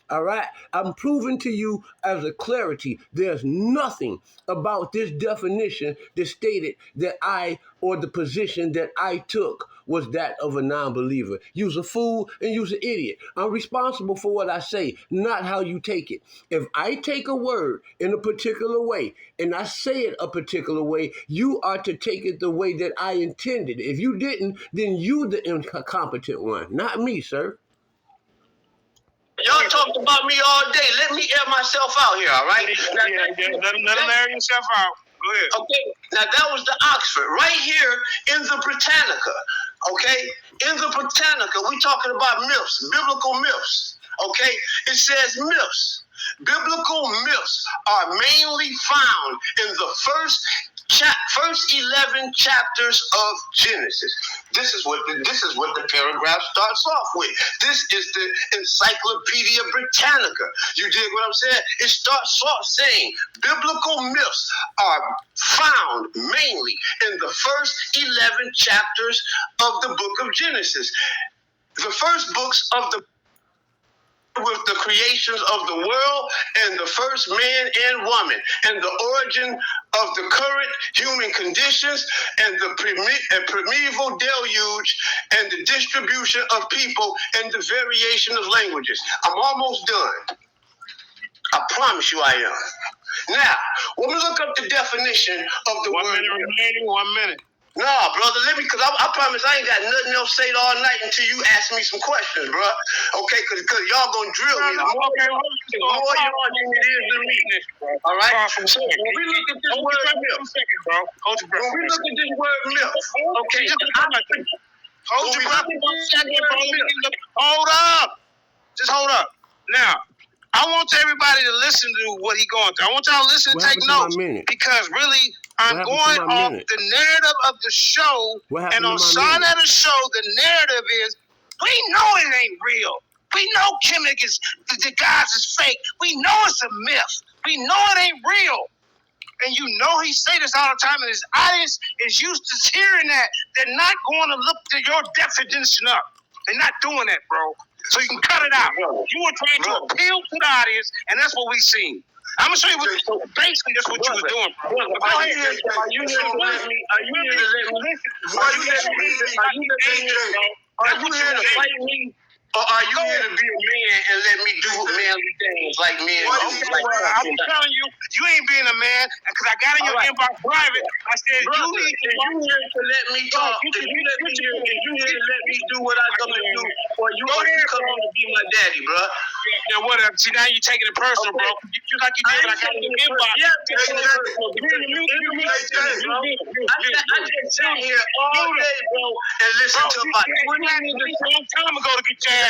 All right? I'm proving to you as a clarity, there's nothing about this definition that stated that I, or the position that I took, was that of a non-believer. You's a fool and you's an idiot. I'm responsible for what I say, not how you take it. If I take a word in a particular way and I say it a particular way, you are to take it the way that I intended. If you didn't, then you the incompetent one, not me, sir. Y'all talked about me all day. Let me air myself out here, all right? Let him air yourself out. Go ahead. Okay, now that was the Oxford. Right here in the Britannica, okay? In the Britannica, we talking about myths, biblical myths, okay? It says myths. Biblical myths are mainly found in the first 11 chapters of Genesis. This is what the paragraph starts off with. This is the Encyclopedia Britannica. You dig what I'm saying? It starts off saying biblical myths are found mainly in the first 11 chapters of the book of Genesis. The first books of the with the creations of the world and the first man and woman and the origin of the current human conditions and the primeval deluge and the distribution of people and the variation of languages. I'm almost done. I promise you I am. Now, when we look up the definition of the word... 1 minute remaining, 1 minute. Nah, brother, because I promise I ain't got nothing else to say all night until you ask me some questions, bro. Okay, because y'all gonna drill me. The more y'all than it is to me. All right? So when we look at this word milk, when we look at this word milk, okay, hold your breath for a second, bro. Hold up. Just hold up. Now, I want everybody to listen to what he's going through. I want y'all to listen and take notes. Because really, I'm going off the narrative of the show. And on Saneter Show, the narrative is, we know it ain't real. We know Kemet is, the gods is fake. We know it's a myth. We know it ain't real. And you know he say this all the time, and his audience is used to hearing that. They're not going to look to your definition up. They're not doing that, bro. So you can cut it out. You were trying to appeal to the audience, and that's what we seen. I'm gonna show you basically that's what you was doing, bro. Are you here to let me fight me? Or are you here to be a man and let me do manly things like men? I'm telling you, you ain't being a man, because I got in your inbox private. I said, you need to let me talk. If you here to let me do what I come to do, or you come here to be my daddy, bro. Yeah, whatever. See, now you're taking it personal, bro. Just like you did when I got in your inbox. I just sat here all day, bro, and listened to about 20 minutes a long time ago to get your ass. Stop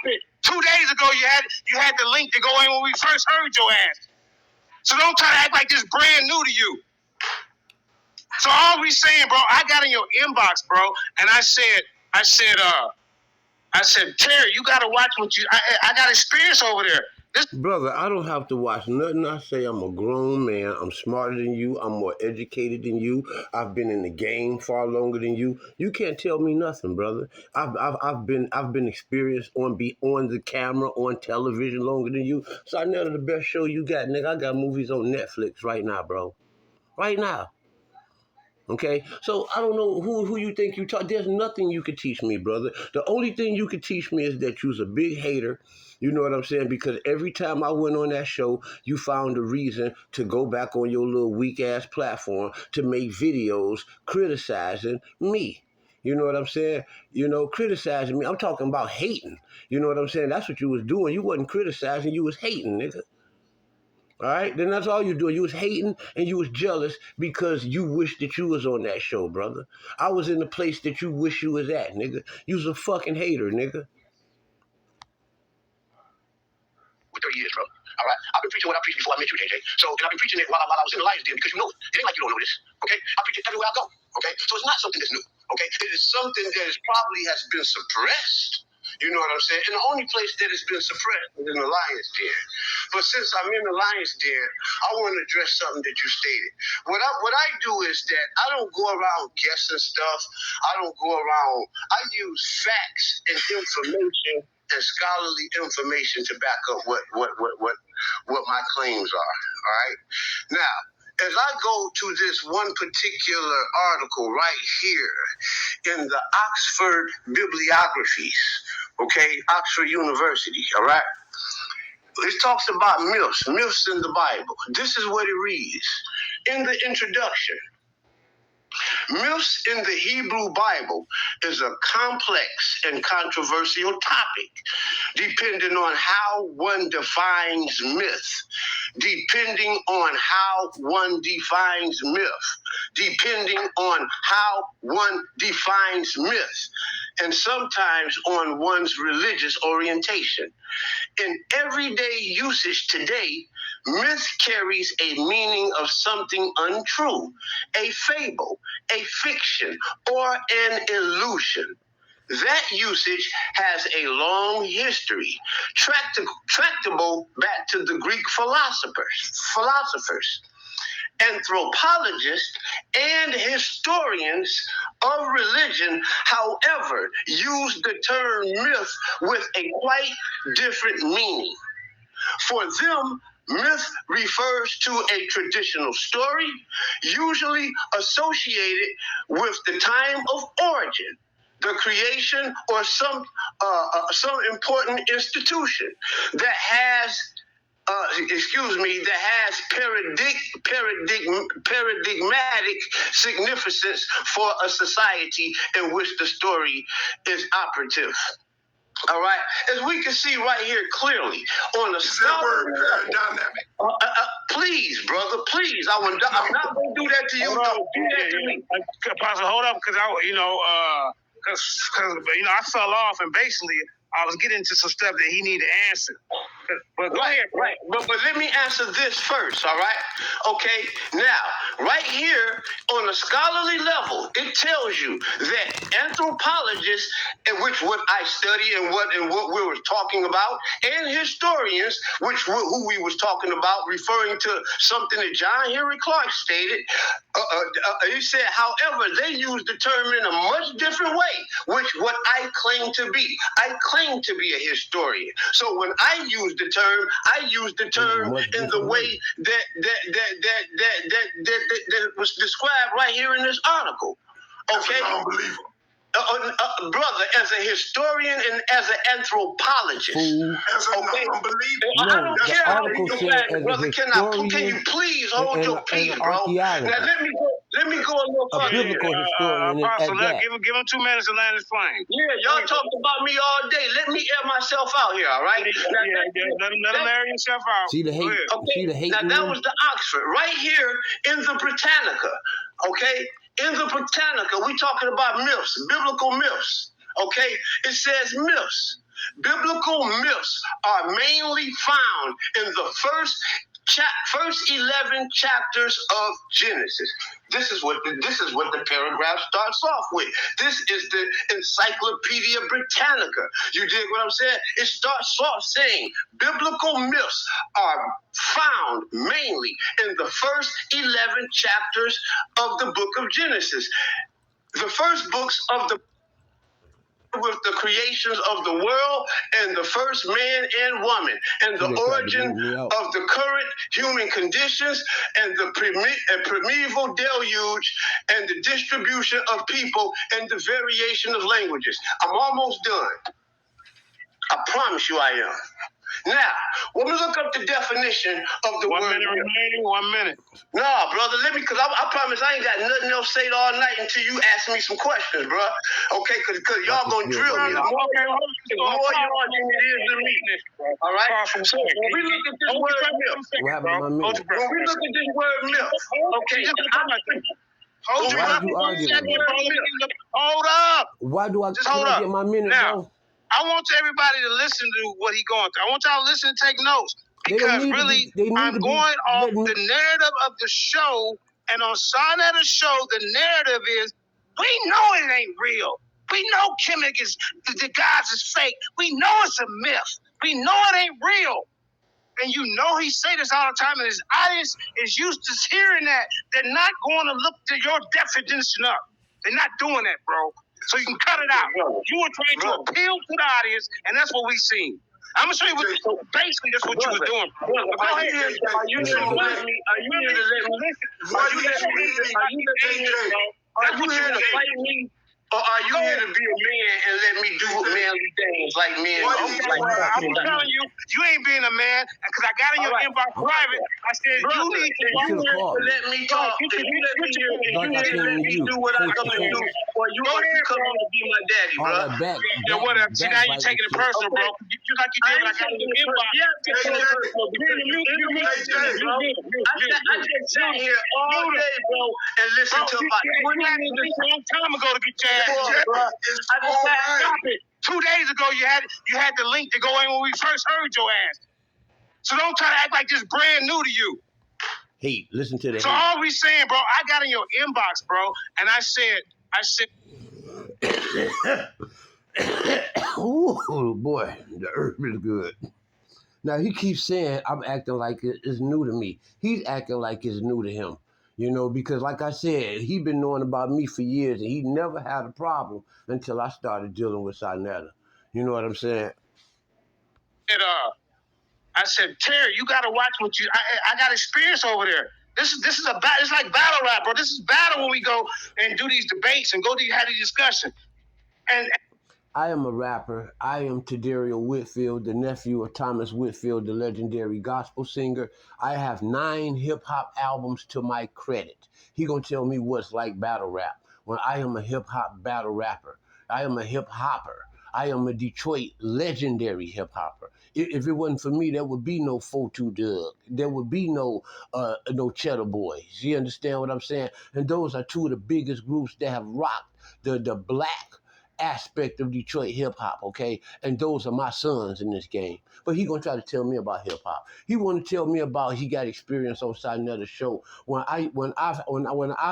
it. 2 days ago, you had the link to go in when we first heard your ass. So don't try to act like this brand new to you. So all we saying, bro, I got in your inbox, bro, and I said, Terry, you gotta watch what I got experience over there. Brother, I don't have to watch nothing. I say I'm a grown man. I'm smarter than you. I'm more educated than you. I've been in the game far longer than you. You can't tell me nothing, brother. I've been experienced on the camera, on television longer than you. So I know the best show you got, nigga. I got movies on Netflix right now, bro. Right now. Okay, so I don't know who you think you taught. There's nothing you could teach me, brother. The only thing you could teach me is that you's a big hater. You know what I'm saying? Because every time I went on that show, you found a reason to go back on your little weak ass platform to make videos criticizing me. You know what I'm saying? You know, criticizing me. I'm talking about hating. You know what I'm saying? That's what you was doing. You wasn't criticizing. You was hating, nigga. All right, then that's all you doing. You was hating and you was jealous because you wish that you was on that show, brother. I was in the place that you wish you was at, nigga. You was a fucking hater, nigga. For 30 years, bro. All right, I've been preaching what I preached before I met you, JJ. So, and I've been preaching it while I was in the Lions Den because you know it. It ain't like you don't know this, okay? I preach it everywhere I go, okay? So it's not something that's new, okay? It is something that probably has been suppressed. You know what I'm saying? And the only place that has been suppressed is in the Lions Den. But since I'm in the Lions Den, I want to address something that you stated. What I do is that I don't go around guessing stuff. I don't go around. I use facts and information and scholarly information to back up what my claims are. All right. Now, as I go to this one particular article right here in the Oxford Bibliographies, okay, Oxford University, all right, it talks about myths in the Bible. This is what it reads in the introduction. Myths in the Hebrew Bible is a complex and controversial topic, depending on how one defines myth, depending on how one defines myth, depending on how one defines myth, and sometimes on one's religious orientation. In everyday usage today, myth carries a meaning of something untrue, a fable, a fiction, or an illusion. That usage has a long history, tractable back to the Greek philosophers, anthropologists, and historians of religion, however, use the term myth with a quite different meaning. For them, myth refers to a traditional story, usually associated with the time of origin, the creation, or some important institution that has that has paradigmatic significance for a society in which the story is operative. All right, as we can see right here clearly on the word paradigmatic. Please, brother, please. I'm not going to do that to you. Don't do that to me. Apostle, hold up, because I fell off, and basically I was getting into some stuff that he needed to answer. But go ahead, right. But let me answer this first, all right? Okay. Now, right here on a scholarly level, it tells you that anthropologists, in which what I study and what we were talking about, and historians, who we was talking about, referring to something that John Henry Clark stated. He said, however, they use the term in a much different way, which what I claim to be. I claim to be a historian. So when I use the term, I use the term in the way that was described right here in this article. Okay? Brother, as a historian and as an anthropologist. As a non-believer. I don't care how you define, brother. Can you please hold your peace, bro? Now let me go a little further. A biblical historian Apostle, give him 2 minutes to land his plane. Yeah, y'all talked about me all day. Let me air myself out here, all right? Let him air himself out. See the hate. Okay. See the hate. Now that was the Oxford right here in the Britannica. Okay. In the Britannica, we're talking about myths, biblical myths, okay? It says myths. Biblical myths are mainly found in the first 11 chapters of Genesis. This is what the paragraph starts off with. This is the Encyclopedia Britannica. You dig what I'm saying? It starts off saying biblical myths are found mainly in the first 11 chapters of the book of Genesis. The first books of the with the creations of the world and the first man and woman and the origin of the current human conditions and the primeval deluge and the distribution of people and the variation of languages. I'm almost done. I promise you I am. Now, when we look up the definition of the word... 1 minute remaining, 1 minute. Nah, brother, because I promise I ain't got nothing else to say all night until you ask me some questions, bro. Okay, because y'all gonna drill me. The more y'all than it is to me. All right? So when we look at this word myth, when we look at this word myth, okay, hold up. Why do I get my minute, bro? I want everybody to listen to what he's going through. I want y'all to listen and take notes. Because really, I'm going off the narrative of the show, and on Saneter show, the narrative is, we know it ain't real. We know Kemet is, the gods is fake. We know it's a myth. We know it ain't real. And you know he say this all the time, and his audience is used to hearing that. They're not going to look to your definition up. They're not doing that, bro. So you can cut it out. You were trying to appeal to the audience, and that's what we seen. I'm gonna show you basically that's what you was doing. Are you here to let me fight me? Or are you here to be a man and let me do manly things like men? I'm telling you, you ain't being a man, because I got in your inbox private. I said, you need to let me talk. If you let me do what I'm going to do, or you come on to be my daddy, bro. Yeah, whatever. See, now you're taking it personal, bro. Just like you did when I got in your inbox. I just sat here all day, bro, and listened to about 20 minutes a long time ago to get your ass. Stop it. 2 days ago, you had the link to go in when we first heard your ass. So don't try to act like this brand new to you. Hey, listen to that. So all we saying, bro, I got in your inbox, bro, and I said. Oh boy, the herb is good. Now he keeps saying I'm acting like it's new to me. He's acting like it's new to him. You know, because like I said, he been knowing about me for years, and he never had a problem until I started dealing with Saneter. You know what I'm saying? I said, Terry, you got to watch what you. I got experience over there. This is it's like battle rap, bro. This is battle when we go and do these debates and have these discussions. And I am a rapper. I am Tadario Whitfield, the nephew of Thomas Whitfield, the legendary gospel singer. I have 9 hip-hop albums to my credit. He gonna tell me what's like battle rap when I am a hip-hop battle rapper. I am a hip-hopper. I am a Detroit legendary hip-hopper. If it wasn't for me, there would be no 4-2 Doug. There would be no Cheddar Boys. You understand what I'm saying? And those are 2 of the biggest groups that have rocked the black aspect of Detroit hip hop, okay? And those are my sons in this game. But he gonna try to tell me about hip hop. He want to tell me about he got experience on Saneter show when I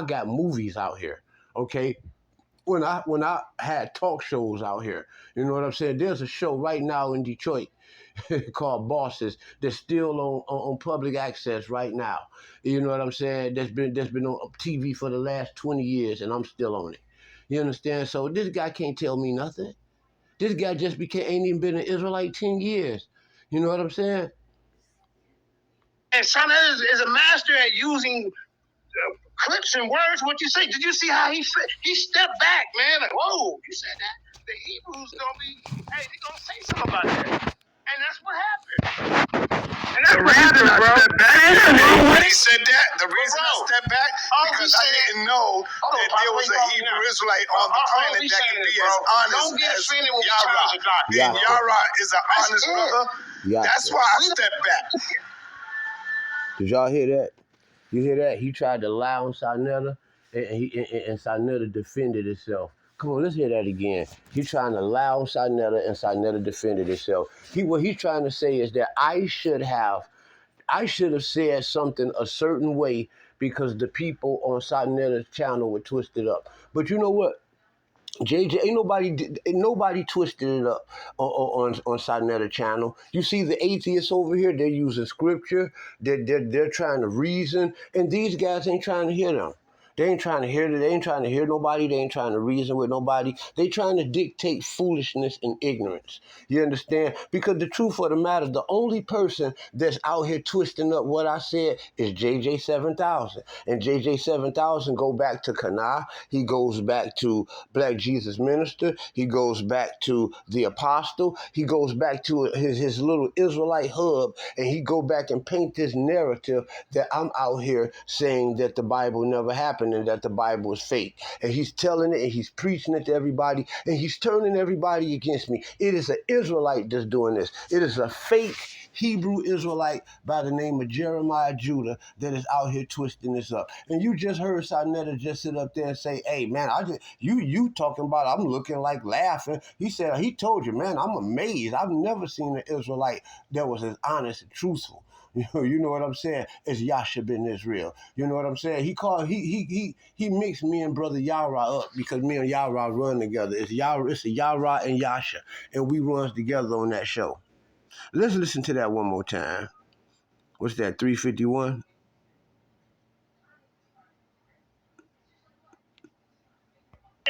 got movies out here, okay? When I had talk shows out here, you know what I'm saying? There's a show right now in Detroit called Bosses that's still on public access right now. You know what I'm saying? That's been on TV for the last 20 years, and I'm still on it. You understand? So this guy can't tell me nothing. This guy just ain't even been an Israelite 10 years. You know what I'm saying? And Saneter is a master at using clips and words. What you say? Did you see how he stepped back, man? Like, whoa, you said that? The Hebrews gonna be, hey, they gonna say something about that. And that's what happened. And that's what happened, bro. When he said that, the reason I stepped back, because I didn't know that there was a Hebrew Israelite on the planet that could be as honest as Yara. And Yara is an honest brother. That's why I stepped back. Did y'all hear that? You hear that? He tried to lie on Saneter, and Saneter defended itself. Come on, let's hear that again. He's trying to lie on Saneter, and Saneter defended itself. What he's trying to say is that I should have said something a certain way because the people on Saneter's channel were twisted up. But you know what? JJ, ain't nobody twisted it up on Saneter channel. You see the atheists over here, they're using scripture, they're trying to reason, and these guys ain't trying to hear them. They ain't trying to hear it. They ain't trying to hear nobody. They ain't trying to reason with nobody. They trying to dictate foolishness and ignorance. You understand? Because the truth of the matter, the only person that's out here twisting up what I said is JJ7000. And JJ7000 go back to Kana. He goes back to Black Jesus Minister. He goes back to the Apostle. He goes back to his little Israelite hub, and he go back and paint this narrative that I'm out here saying that the Bible never happened and that the Bible is fake. And he's telling it and he's preaching it to everybody and he's turning everybody against me. It is an Israelite that's doing this. It is a fake Hebrew Israelite by the name of Jeremiah Judah that is out here twisting this up. And you just heard Saneter just sit up there and say, hey, man, you talking about I'm looking like laughing. He said, he told you, man, I'm amazed. I've never seen an Israelite that was as honest and truthful. You know what I'm saying? It's Yasha Ben Yishrael. You know what I'm saying? He mixed me and brother Yara up because me and Yara run together. It's a Yara and Yasha, and we runs together on that show. Let's listen to that one more time. What's that? 351.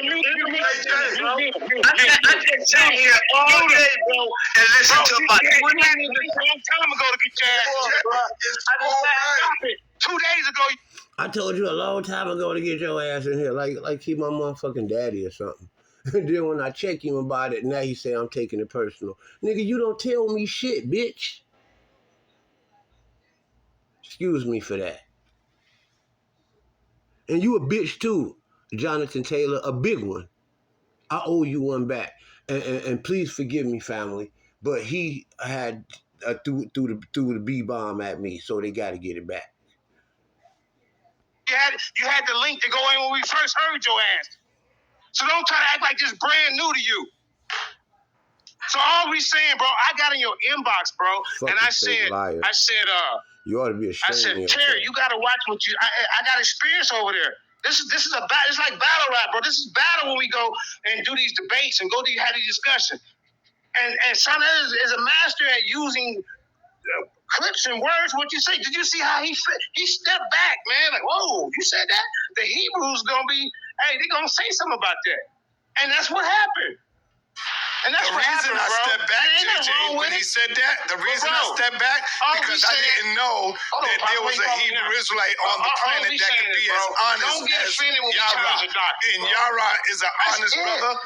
I just sat here all day, bro, and listened to my 20 minutes a long time ago to get your ass, bro. I just 2 days ago. I told you a long time ago to get your ass in here, like he my motherfucking daddy or something. And then when I check him about it, now he say I'm taking it personal. Nigga, you don't tell me shit, bitch. Excuse me for that. And you a bitch too, Jonathan Taylor, a big one. I owe you one back. And please forgive me, family. But he had threw the B-bomb at me, so they got to get it back. You had the link to go in when we first heard your ass. So don't try to act like this brand new to you. So all we saying, bro, I got in your inbox, bro, and I said, you ought to be ashamed. I said, Terry, you got to watch what you. I got experience over there. This is a battle. It's like battle rap, bro. This is battle when we go and do these debates and have these discussions. And Saneter is a master at using clips and words. What you say? Did you see how he stepped back, man? Like, whoa, you said that? The Hebrews gonna be, hey, they gonna say something about that, and that's what happened. And that's the reason I stepped back, JJ, when he said that, the reason I stepped back, because I didn't know that there was a Hebrew Israelite on the planet that could be as honest as Yara. And Yara is an honest brother.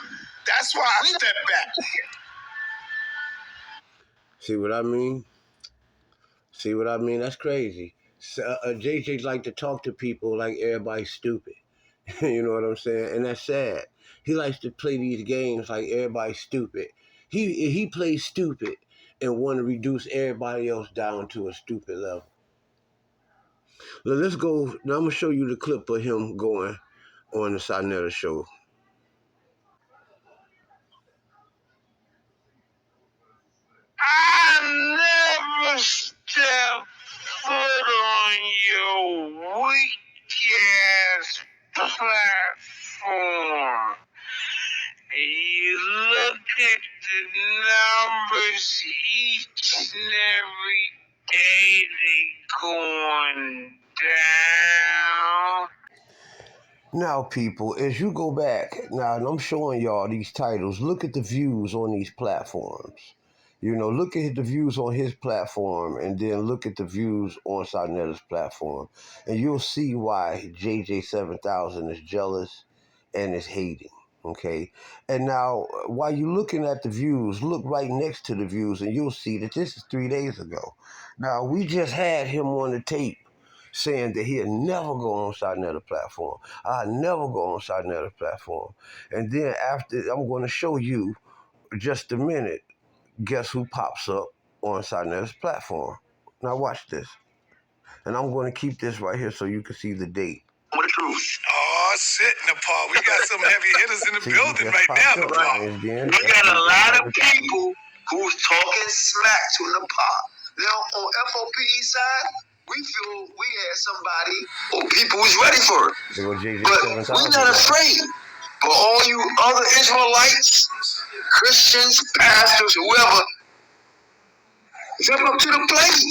That's why I step back. See what I mean? See what I mean? That's crazy. JJ like to talk to people like everybody's stupid. You know what I'm saying? And that's sad. He likes to play these games like everybody's stupid. He plays stupid and want to reduce everybody else down to a stupid level. Now let's go. Now I'm gonna show you the clip of him going on the Saneter show. I never step foot on your weak ass platform. You look at the numbers each and every day they going down. Now, people, as you go back, now, and I'm showing y'all these titles, look at the views on these platforms. You know, look at the views on his platform and then look at the views on Saneter's platform. And you'll see why JJ7000 is jealous and is hating. Okay. And now, while you're looking at the views, look right next to the views and you'll see that this is 3 days ago. Now, we just had him on the tape saying that he'll never go on Saneter platform. I'll never go on Saneter platform. And then after, I'm going to show you just a minute, guess who pops up on Saneter's platform. Now watch this. And I'm going to keep this right here so you can see the date. What the truth? Oh, shit, Nepal. We got some heavy hitters in the building right now, Nepal. We got a lot of people who's talking smack to Nepal. Now, on FOPE side, we feel we had somebody or people who's ready for it. But we're not afraid. But all you other Israelites, Christians, pastors, whoever, step up to the plate.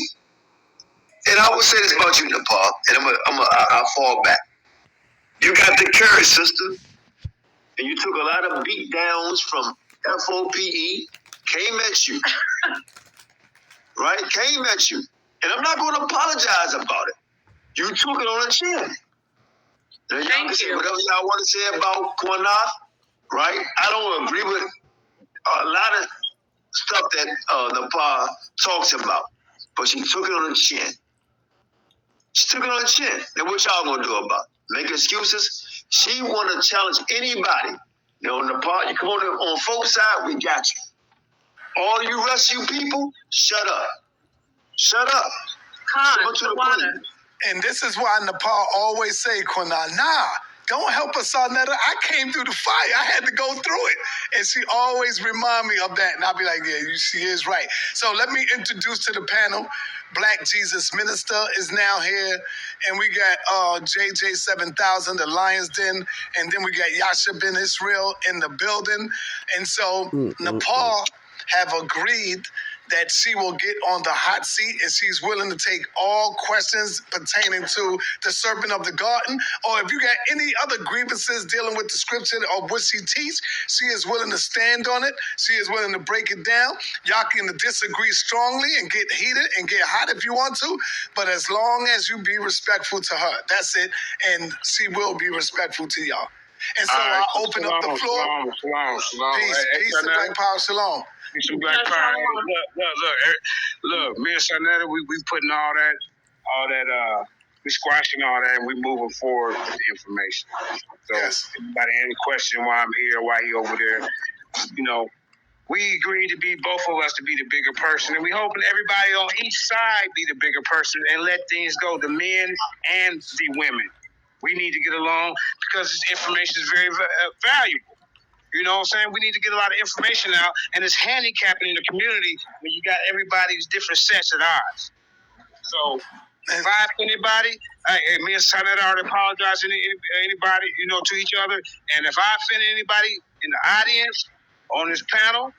And I would say this about you, Nepal, and I'll fall back. You got the courage, sister, and you took a lot of beat downs from FOPE, came at you, right? Came at you. And I'm not going to apologize about it. You took it on the chin. Now, y'all can say whatever y'all want to say about Kwana, right? I don't agree with a lot of stuff that Nepal talks about, but she took it on the chin. She took it on the chin. Then what y'all gonna do about it? Make excuses? She wanna challenge anybody. You know, Nepal, you come on folks side, we got you. All you rest of you people, shut up. Shut up. And this is why Nepal always say, Kwana, nah, don't help us, Saneter. I came through the fire. I had to go through it. And she always remind me of that. And I'll be like, yeah, she is right. So let me introduce to the panel, Black Jesus Minister is now here. And we got JJ7000, the Lion's Den. And then we got Yasha Ben Yishrael in the building. And so Nepal have agreed that she will get on the hot seat and she's willing to take all questions pertaining to the serpent of the garden. Or if you got any other grievances dealing with the scripture or what she teach, she is willing to stand on it. She is willing to break it down. Y'all can disagree strongly and get heated and get hot if you want to, but as long as you be respectful to her, that's it. And she will be respectful to y'all. And so I open up the floor. Shalom. Peace and black power, shalom. Some black power. Look, me and Saneter, we putting all that, we squashing all that, and we moving forward with the information. So, anybody any question why I'm here, why he over there, you know, we agreed to be, both of us, to be the bigger person, and we hoping everybody on each side be the bigger person and let things go, the men and the women. We need to get along because this information is very valuable. You know what I'm saying? We need to get a lot of information out, and it's handicapping in the community when you got everybody's different sets of eyes. So, if I have anybody, me and Saneter already apologize to anybody, you know, to each other. And if I offend anybody in the audience, on this panel,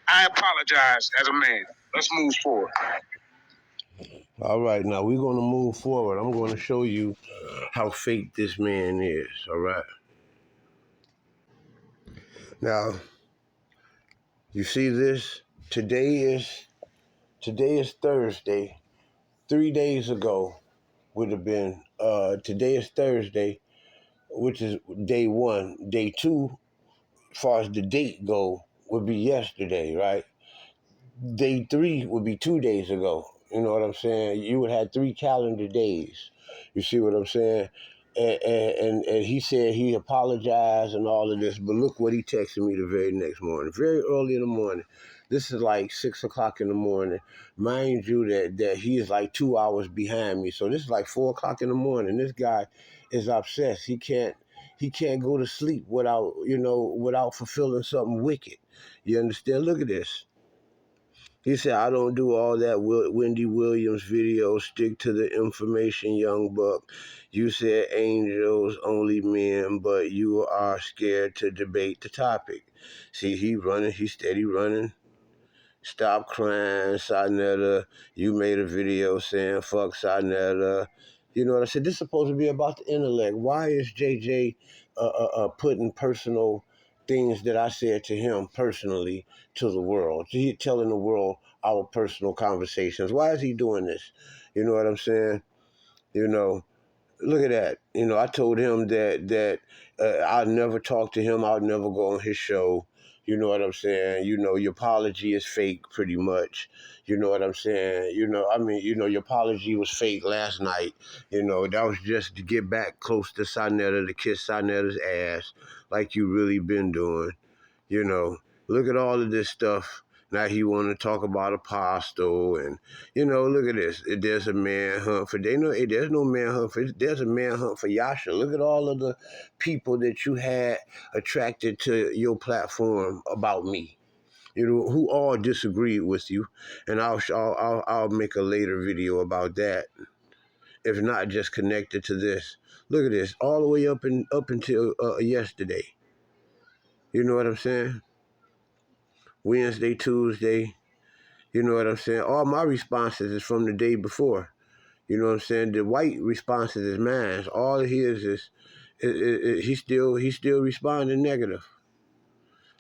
I apologize as a man. Let's move forward. All right, now we're going to move forward. I'm going to show you how fake this man is, all right? Now, you see this? Today is Thursday. 3 days ago would have been, today is Thursday, which is day one. Day two as far as the date go, would be yesterday, right? Day 3 would be 2 days ago. You know what I'm saying? You would have 3 calendar days. You see what I'm saying? And he said he apologized and all of this, but look what he texted me the very next morning, very early in the morning. This is like 6 o'clock in the morning. Mind you that he is like 2 hours behind me. So this is like 4 o'clock in the morning. This guy is obsessed. He can't go to sleep without fulfilling something wicked. You understand? Look at this. He said, I don't do all that Wendy Williams video. Stick to the information, young buck. You said angels, only men, but you are scared to debate the topic. See, he steady running. Stop crying, Saneter. You made a video saying, fuck Saneter. You know what I said? This is supposed to be about the intellect. Why is JJ putting personal things that I said to him personally to the world? He telling the world our personal conversations. Why is he doing this? You know what I'm saying? You know, look at that. You know, I told him that I'll never talk to him. I'll never go on his show. You know what I'm saying? You know, your apology is fake pretty much. You know what I'm saying? Your apology was fake last night. You know, that was just to get back close to Saneter, to kiss Saneter's ass like you really been doing. You know, look at all of this stuff. Now he want to talk about apostle and, look at this. There's a manhunt for, there's no manhunt for, there's a manhunt for Yasha. Look at all of the people that you had attracted to your platform about me, who all disagreed with you. And I'll make a later video about that, if not just connected to this. Look at this, all the way up until yesterday. You know what I'm saying? Wednesday, Tuesday, you know what I'm saying? All my responses is from the day before. You know what I'm saying? The white responses is mine. All his is he's still responding negative.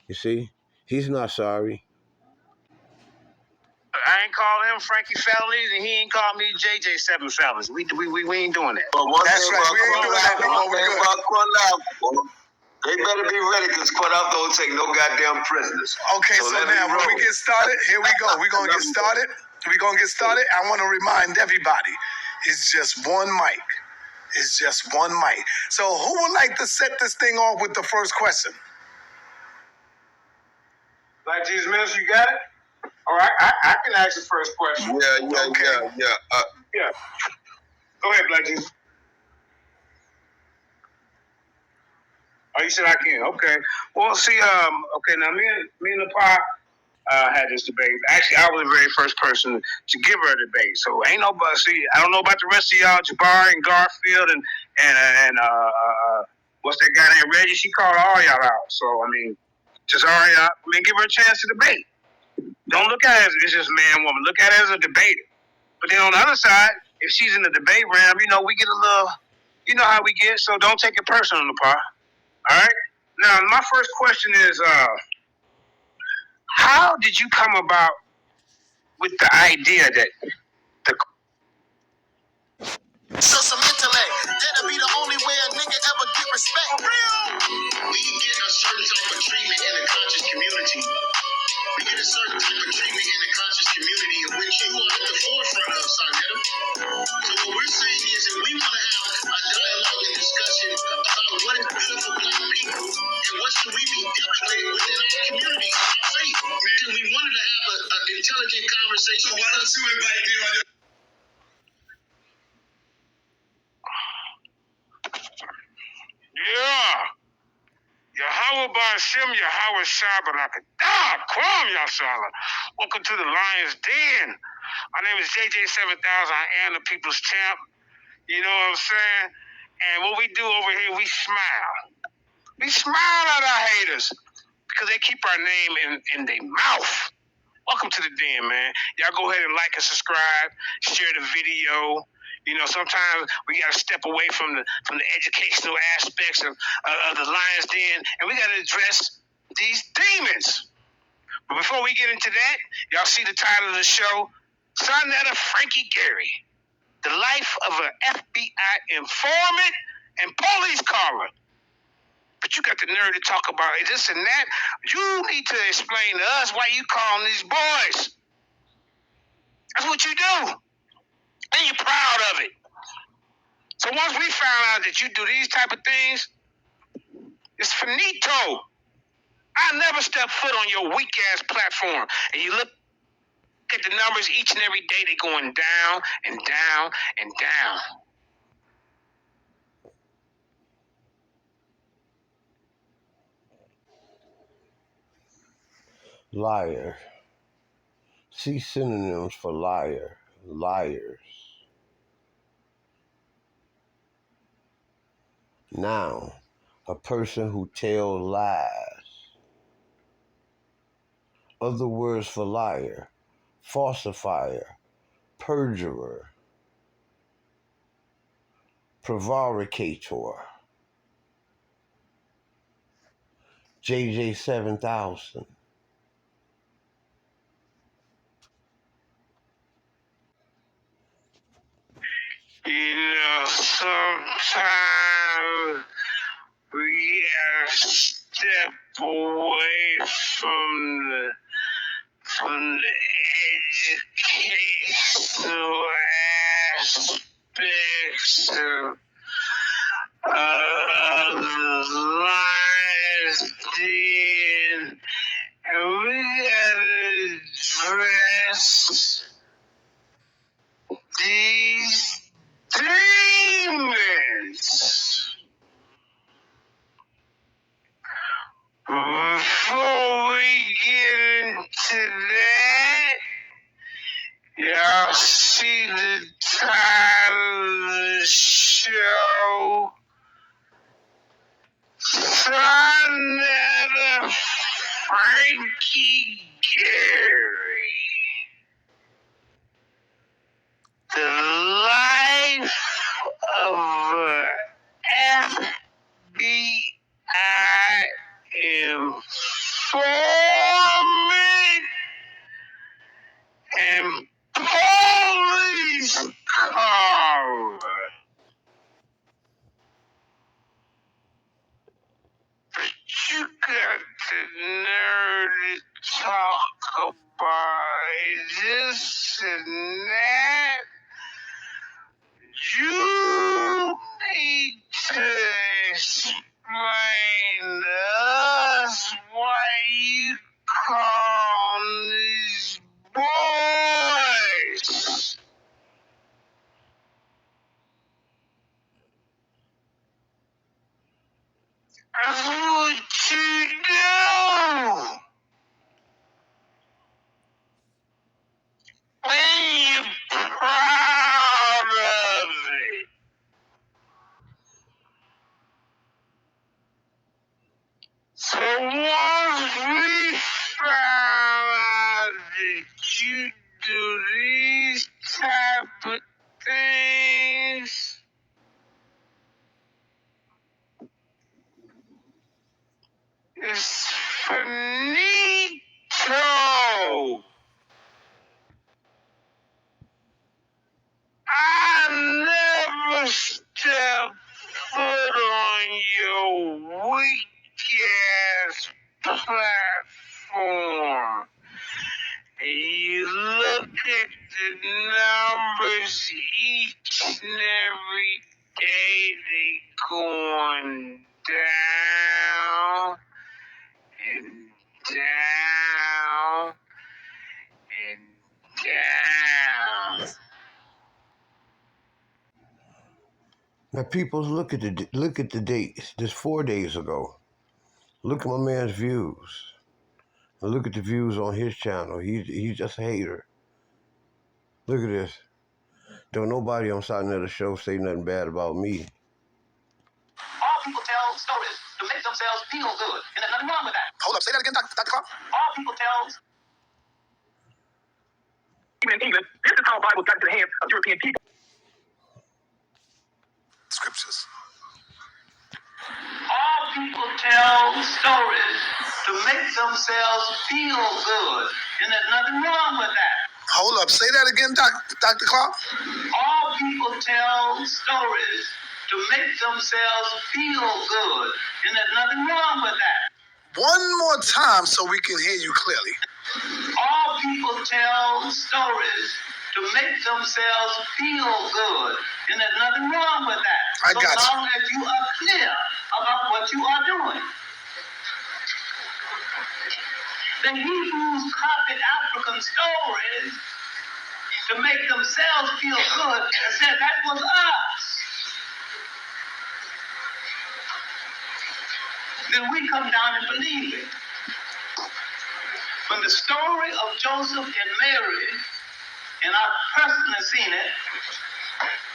You see? He's not sorry. I ain't called him Frankie Felonies, and he ain't called me JJ7 Felonies. We ain't doing that. That's right. We ain't doing that no more. We good. They better be ready, because Quadop don't take no goddamn prisoners. Okay, so now when we get started, here we go. We're going to get started. I want to remind everybody, it's just one mic. It's just one mic. So who would like to set this thing off with the first question? Like Jesus Minister, you got it? All right, I can ask the first question. Yeah. Go ahead, Black Jesus. Oh, you said I can. Okay. Well, see, okay, now me and the Pa had this debate. Actually, I was the very first person to give her a debate. So ain't nobody. See, I don't know about the rest of y'all, Jabari and Garfield and what's that guy named Reggie? She called all y'all out. So I mean, Cesaria, give her a chance to debate. Don't look at it as it's just man, woman. Look at it as a debater. But then on the other side, if she's in the debate round, we get a little, you know how we get. So don't take it personal, the Pa. All right. Now, my first question is, how did you come about with the idea that the So some intellect, that'll be the only way a nigga ever get respect. For real? We get a certain type of treatment in the conscious community. We get a certain type of treatment in the conscious community of which you are at the forefront of, Saneter. So what we're saying is that we want to have a dialogue and discussion about what is good for black people and what should we be demonstrating within our community, our faith. Man, we wanted to have an intelligent conversation. So why don't you invite me on your... Yeah. Yahweh Ba'Shem, Yahweh Shabbat, Kwam Yashala. Welcome to the Lion's Den. My name is JJ7000. I am the people's champ. You know what I'm saying? And what we do over here, we smile. We smile at our haters because they keep our name in their mouth. Welcome to the den, man. Y'all go ahead and like and subscribe, share the video. Sometimes we got to step away from the educational aspects of the Lion's Den, and we got to address these demons. But before we get into that, y'all see the title of the show, Saneter Frankie Gary, the life of an FBI informant and police caller. But you got the nerve to talk about this and that. You need to explain to us why you calling these boys. That's what you do. And you're proud of it. So once we found out that you do these type of things, it's finito. I never step foot on your weak ass platform. And you look at the numbers each and every day, they going down and down and down. Liar. See synonyms for liar. Liars. Noun. A person who tells lies. Other words for liar. Falsifier. Perjurer. Prevaricator. JJ7000. You know, sometimes we gotta step away from the educational aspects of the lives then, and we gotta address these demons. Before we get into that, y'all see the title of the show, Saneter Gary. The life of FBI informant and police caller. But you got the nerve to talk about this and that. You need to explain to us why you call these boys. That's what you do. And you're proud of it. So once we found out that you do these type of things, it's finito. I never step foot on your weak ass platform. And you look at the numbers each and every day, they going down and down and down. Now, people, look at the dates. Just 4 days ago. Look at my man's views. And look at the views on his channel. He's just a hater. Look at this. Don't nobody on Saneter show say nothing bad about me. All people tell stories to make themselves feel good. And there's nothing wrong with that. Hold up, say that again, Dr. Clark. All people tell. Even in England, this is how the Bible got into the hands of European people. Scriptures. All people tell stories to make themselves feel good. And there's nothing wrong with that. Hold up, say that again, Dr. Clark. All people tell stories to to make themselves feel good. And there's nothing wrong with that. One more time so we can hear you clearly. All people tell stories to make themselves feel good. And there's nothing wrong with that. So long as you are clear about what you are doing. The Hebrews copied African stories to make themselves feel good and said that was us. Then we come down and believe it. When the story of Joseph and Mary, and I've personally seen it,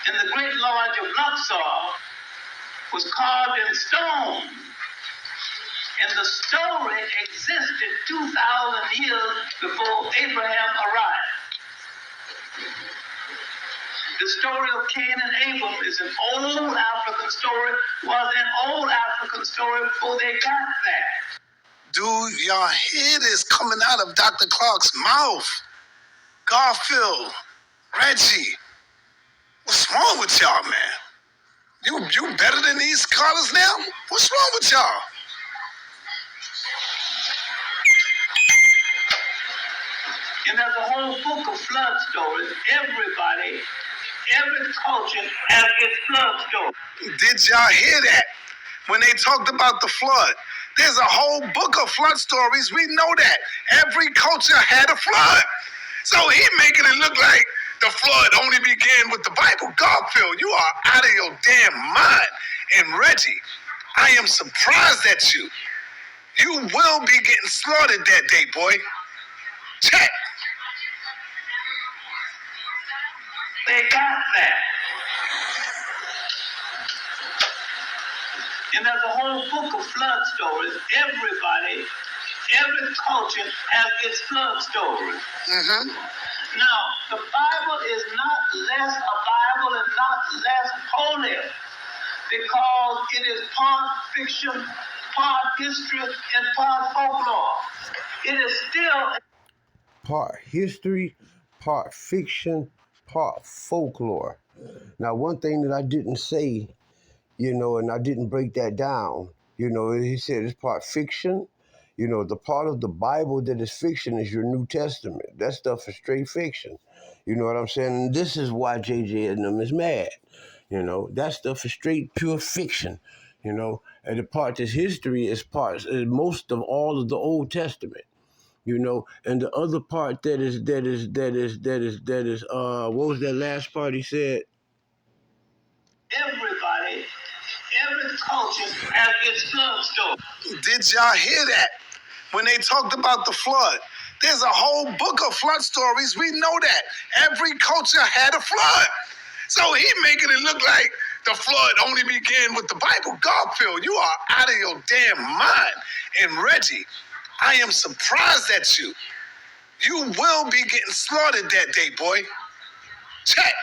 in the great lodge of Luxor, was carved in stone. And the story existed 2,000 years before Abraham arrived. The story of Cain and Abel is an old African story, was an old African story before they got there. Do y'all hear this coming out of Dr. Clark's mouth? Garfield, Reggie, what's wrong with y'all, man? You better than these scholars now? What's wrong with y'all? And there's a whole book of flood stories. Every culture has its flood story. Did y'all hear that? When they talked about the flood, there's a whole book of flood stories. We know that. Every culture had a flood. So he making it look like the flood only began with the Bible. Garfield, you are out of your damn mind. And Reggie, I am surprised at you. You will be getting slaughtered that day, boy. Check. They got that. And there's a whole book of flood stories. Every culture has its flood story. Mm-hmm. Now, the Bible is not less a Bible and not less holy because it is part fiction, part history, and part folklore. It is still part history, part fiction, part folklore. Now, one thing that I didn't say, and I didn't break that down, he said it's part fiction. The part of the Bible that is fiction is your New Testament. That stuff is straight fiction. You know what I'm saying? And this is why JJ and them is mad. That stuff is straight pure fiction. And the part that's history is most of all of the Old Testament. And the other part that is what was that last part he said? Every culture has its flood story. Did y'all hear that? When they talked about the flood, there's a whole book of flood stories. We know that. Every culture had a flood. So he making it look like the flood only began with the Bible. Garfield, you are out of your damn mind. And Reggie, I am surprised at you. You will be getting slaughtered that day, boy. Check.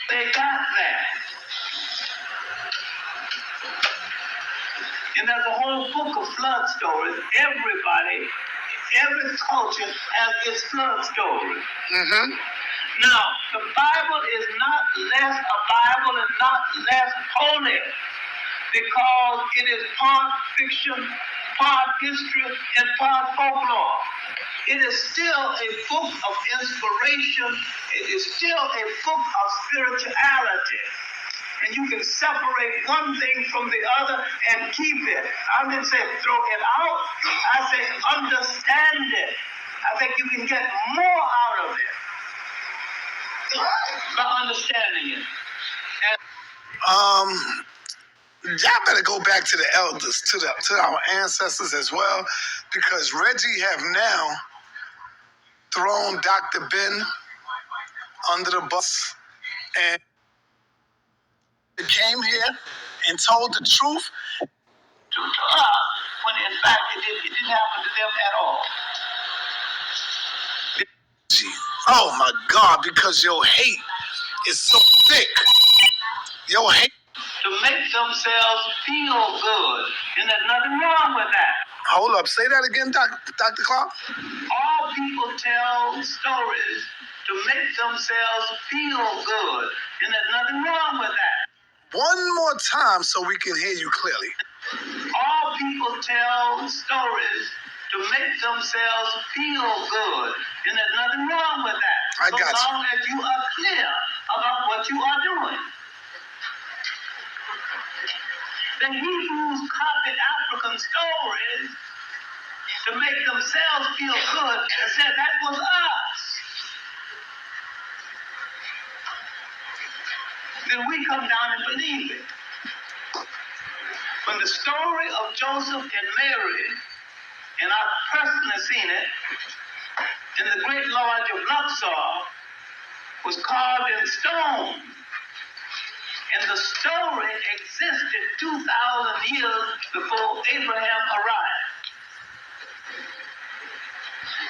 They got that. And there's a whole book of flood stories. Every culture has its flood story. Mm-hmm. Now, the Bible is not less a Bible and not less holy because it is part fiction, part history, and part folklore. It is still a book of inspiration. It is still a book of spirituality. And you can separate one thing from the other and keep it. I didn't say throw it out. I say understand it. I think you can get more out of it by understanding it. Y'all better go back to the elders, to our ancestors as well, because Reggie have now thrown Dr. Ben under the bus and came here and told the truth to us when in fact it didn't happen to them at all. Oh my God, because your hate is so thick. Your hate to make themselves feel good. And there's nothing wrong with that. Hold up, say that again, Dr. Clark. All people tell stories to make themselves feel good. And there's nothing wrong with that. One more time so we can hear you clearly. All people tell stories to make themselves feel good. And there's nothing wrong with that. I got you. So long as you are clear about what you are doing. The Hebrews copied African stories to make themselves feel good and said that was us. Then we come down and believe it. When the story of Joseph and Mary, and I've personally seen it, in the great lodge of Luxor, was carved in stone. And the story existed 2,000 years before Abraham arrived.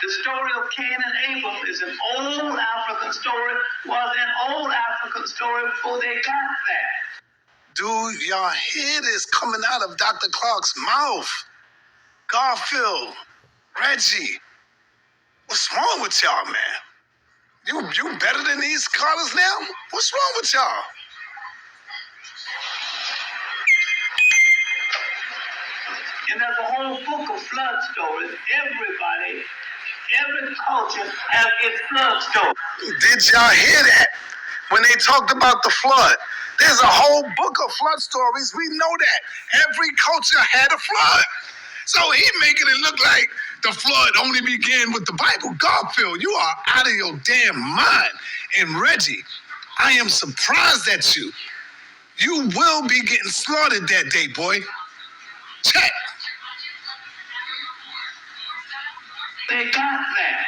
The story of Cain and Abel is an old African story, was an old African story before they got there. Dude, y'all hear this coming out of Dr. Clark's mouth? Garfield, Reggie, what's wrong with y'all, man? You better than these scholars now? What's wrong with y'all? And there's a whole book of flood stories. Every culture has its flood story. Did y'all hear that? When they talked about the flood, there's a whole book of flood stories. We know that. Every culture had a flood. So he making it look like the flood only began with the Bible. Garfield, you are out of your damn mind. And Reggie, I am surprised at you. You will be getting slaughtered that day, boy. Check. They got that.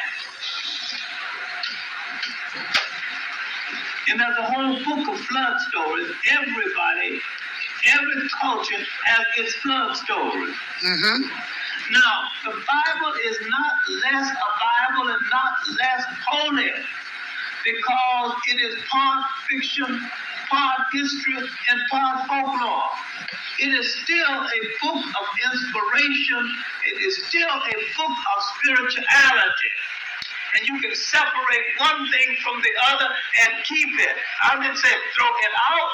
And there's a whole book of flood stories. Every culture has its flood story. Mm-hmm. Now, the Bible is not less a Bible and not less holy because it is part fiction, part history, and part folklore. It is still a book of inspiration. It is still a book of spirituality. And you can separate one thing from the other and keep it. I didn't say throw it out.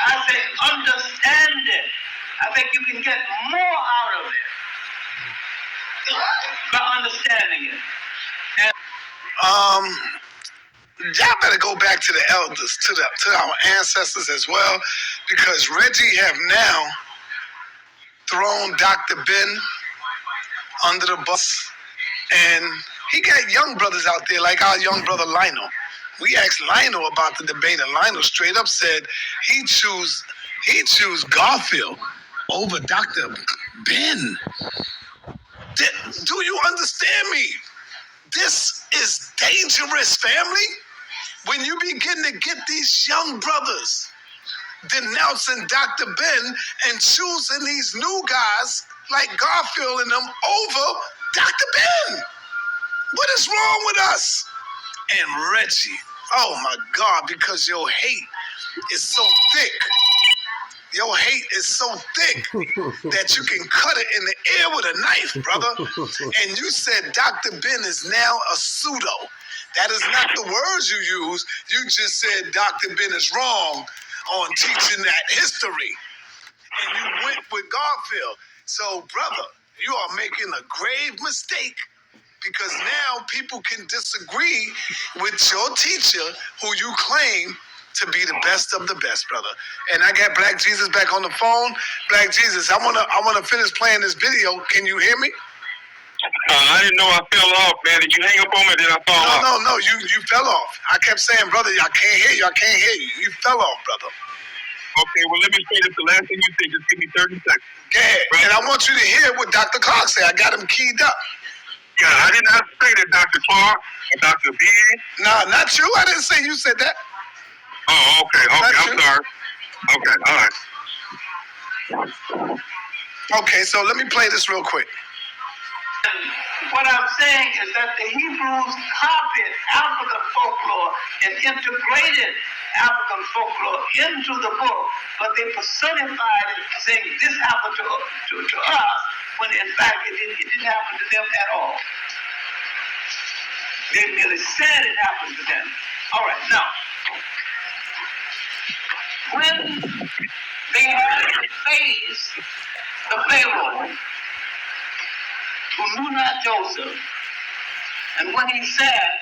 I say understand it. I think you can get more out of it by understanding it. And y'all better go back to the elders, to our ancestors as well, because Reggie have now thrown Dr. Ben under the bus, and he got young brothers out there like our young brother Lionel. We asked Lionel about the debate, and Lionel straight up said he choose Garfield over Dr. Ben. Do you understand me? This is dangerous, family. When you begin to get these young brothers denouncing Dr. Ben and choosing these new guys like Garfield and them over Dr. Ben. What is wrong with us? And Reggie, oh my God, because your hate is so thick. Your hate is so thick that you can cut it in the air with a knife, brother. And you said Dr. Ben is now a pseudo. That is not the words you use. You just said Dr. Ben is wrong on teaching that history. And you went with Garfield. So, brother, you are making a grave mistake because now people can disagree with your teacher who you claim to be the best of the best, brother. And I got Black Jesus back on the phone. Black Jesus, I wanna finish playing this video. Can you hear me? I didn't know I fell off, man. Did you hang up on me? Did I fall off? No. You fell off. I kept saying, brother, I can't hear you. You fell off, brother. Okay, well, let me say this. The last thing you said, just give me 30 seconds. Go ahead. Right. And I want you to hear what Dr. Clark said. I got him keyed up. Yeah, I did not say that Dr. Clark or Dr. B. No, not you. I didn't say you said that. Oh, okay. I'm sorry. Okay, all right. Okay, so let me play this real quick. What I'm saying is that the Hebrews copied African folklore and integrated African folklore into the book, but they personified it, saying this happened to us, when in fact it didn't happen to them at all. They merely said it happened to them. All right, now, when they had to face the Pharaoh, who knew not Joseph, and when he said,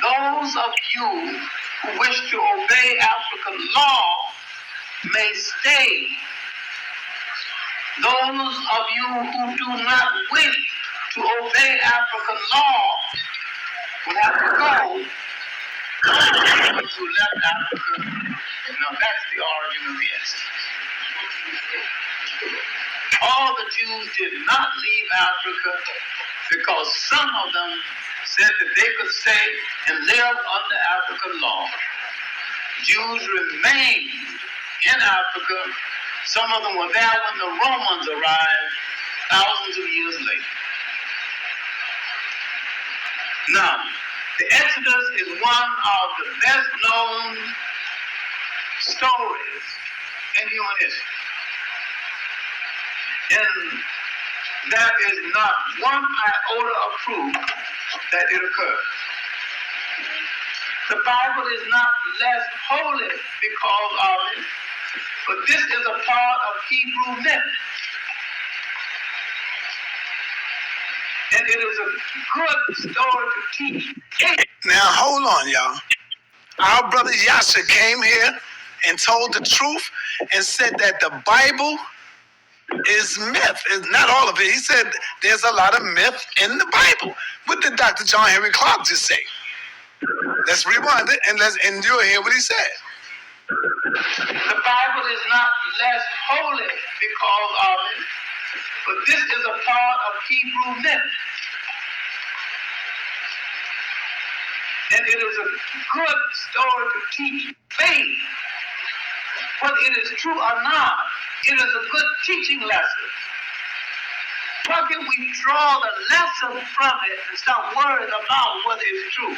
those of you who wish to obey African law may stay. Those of you who do not wish to obey African law will have to go. Those who left Africa, now that's the origin of this. All the Jews did not leave Africa because some of them said that they could stay and live under African law. Jews remained in Africa. Some of them were there when the Romans arrived thousands of years later. Now, the Exodus is one of the best known stories in human history. And there is not one iota of proof that it occurred. The Bible is not less holy because of it, but this is a part of Hebrew myth. And it is a good story to teach. Now, hold on, y'all. Our brother Yasha came here and told the truth and said that the Bible is myth. It's not all of it. He said there's a lot of myth in the Bible. What did Dr. John Henry Clark just say? Let's rewind it and you'll hear what he said. The Bible is not less holy because of it, but this is a part of Hebrew myth. And it is a good story to teach faith. Whether it is true or not, it is a good teaching lesson. Why can we draw the lesson from it and stop worrying about whether it's true?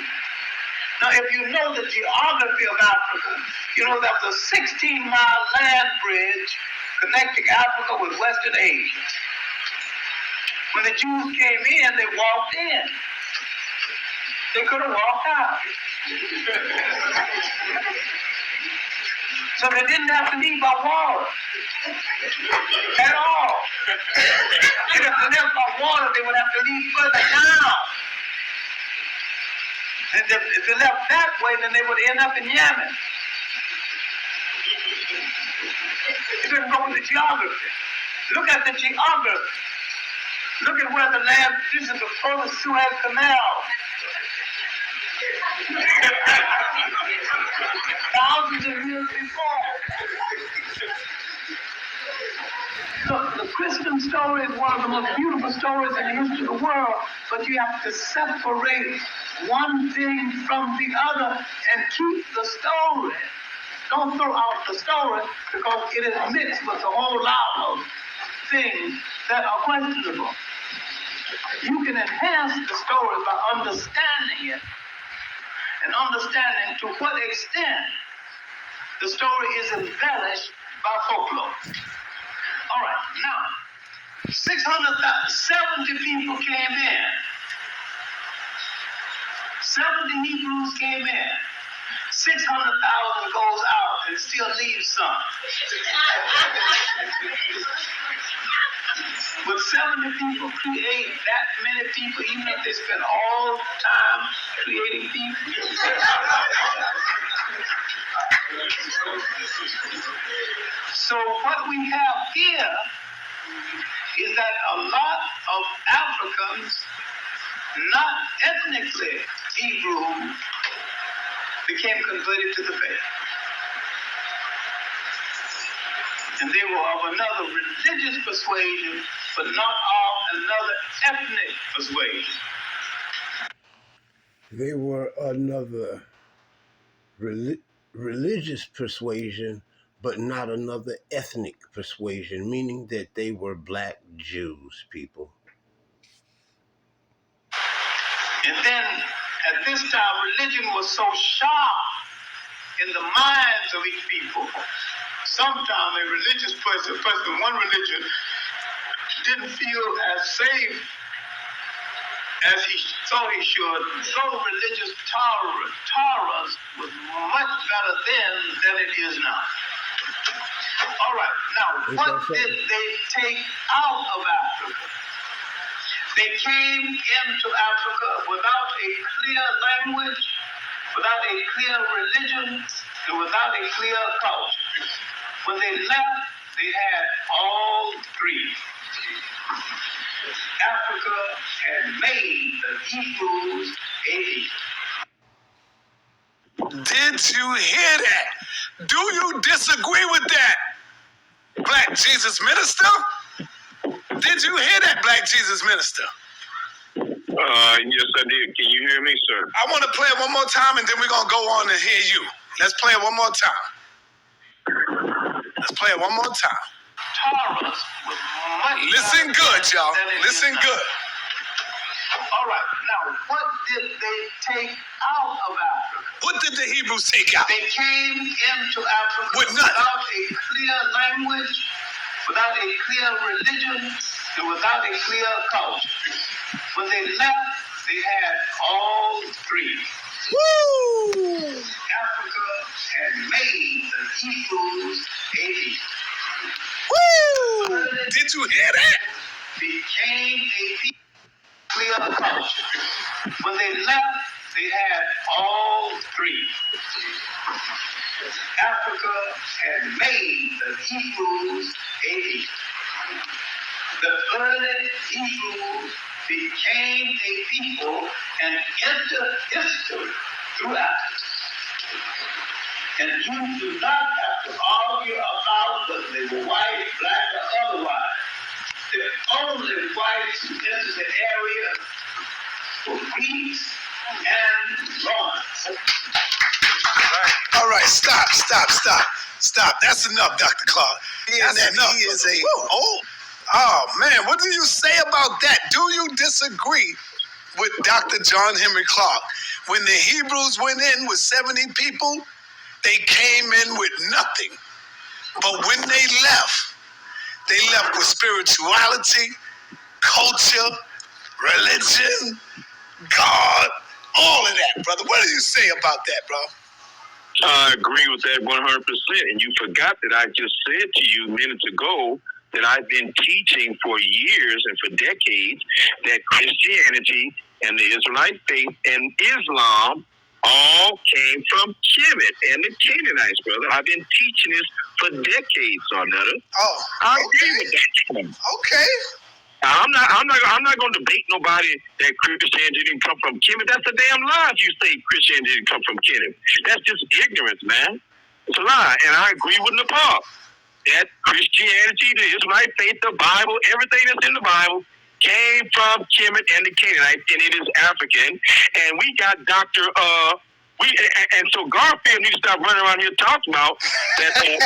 Now, if you know the geography of Africa, you know that was a 16-mile land bridge connecting Africa with Western Asia. When the Jews came in, they walked in. They could have walked out. So they didn't have to leave by water at all. If they left by water, they would have to leave further down. And if they left that way, then they would end up in Yemen. It didn't go with the geography. Look at the geography. Look at where the land, this is before the Suez Canal. Thousands of years before. Look, the Christian story is one of the most beautiful stories in the history of the world, but you have to separate one thing from the other and keep the story. Don't throw out the story because it is mixed with a whole lot of things that are questionable. You can enhance the story by understanding it and understanding to what extent the story is embellished by folklore. All right, now, 670 people came in. 70 Hebrews came in. 600,000 goes out and still leaves some. Would 70 people create that many people, even if they spend all time creating people? So what we have here is that a lot of Africans, not ethnically Hebrew, became converted to the faith. And they were of another religious persuasion, but not of another ethnic persuasion. They were another religious persuasion, but not another ethnic persuasion, meaning that they were black Jews, people. And then, at this time, religion was so sharp in the minds of each people. Sometimes a religious person in one religion didn't feel as safe as he thought he should, though religious tolerance was much better then than it is now. All right, now what did they take out of Africa? They came into Africa without a clear language, without a clear religion, and without a clear culture. When they left, they had all three. Africa had made the Hebrews a people. Did you hear that? Do you disagree with that, Black Jesus Minister? Did you hear that, Black Jesus Minister? Yes, I did. Can you hear me, sir? I want to play it one more time, and then we're going to go on and hear you. Let's play it one more time. Let's play it one more time. Listen good, y'all. Listen good. All right. Now, what did they take out of Africa? What did the Hebrews take out? They came into Africa with nothing. Without a clear language, without a clear religion, and without a clear culture. When they left, they had all three. Woo! Africa had made the Hebrews a people. Woo! Did you hear that? Became a people. Clear culture. When they left, they had all three. Africa had made the Hebrews a people. The early Hebrews became a people and entered history through Africa. And you do not have to argue about whether they were white, black, or otherwise. The only whites who entered the area were Greeks and Romans. All right, stop. That's enough, Dr. Clark. That's enough. He is a... Oh, man, what do you say about that? Do you disagree with Dr. John Henry Clark? When the Hebrews went in with 70 people, they came in with nothing. But when they left with spirituality, culture, religion, God, all of that, brother. What do you say about that, bro? I agree with that 100%. And you forgot that I just said to you minutes ago that I've been teaching for years and for decades that Christianity and the Israelite faith and Islam all came from Kemet and the Canaanites, brother. I've been teaching this for decades, Saneter. Oh, I agree with that. Okay. I'm not going to debate nobody that Christianity didn't come from Kemet. That's a damn lie if you say Christianity didn't come from Kemet. That's just ignorance, man. It's a lie, and I agree with Nepal. That Christianity, the Israelite faith, the Bible, everything that's in the Bible came from Kemet and the Canaanites, and it is African. And we got so Garfield needs to stop running around here talking about that these.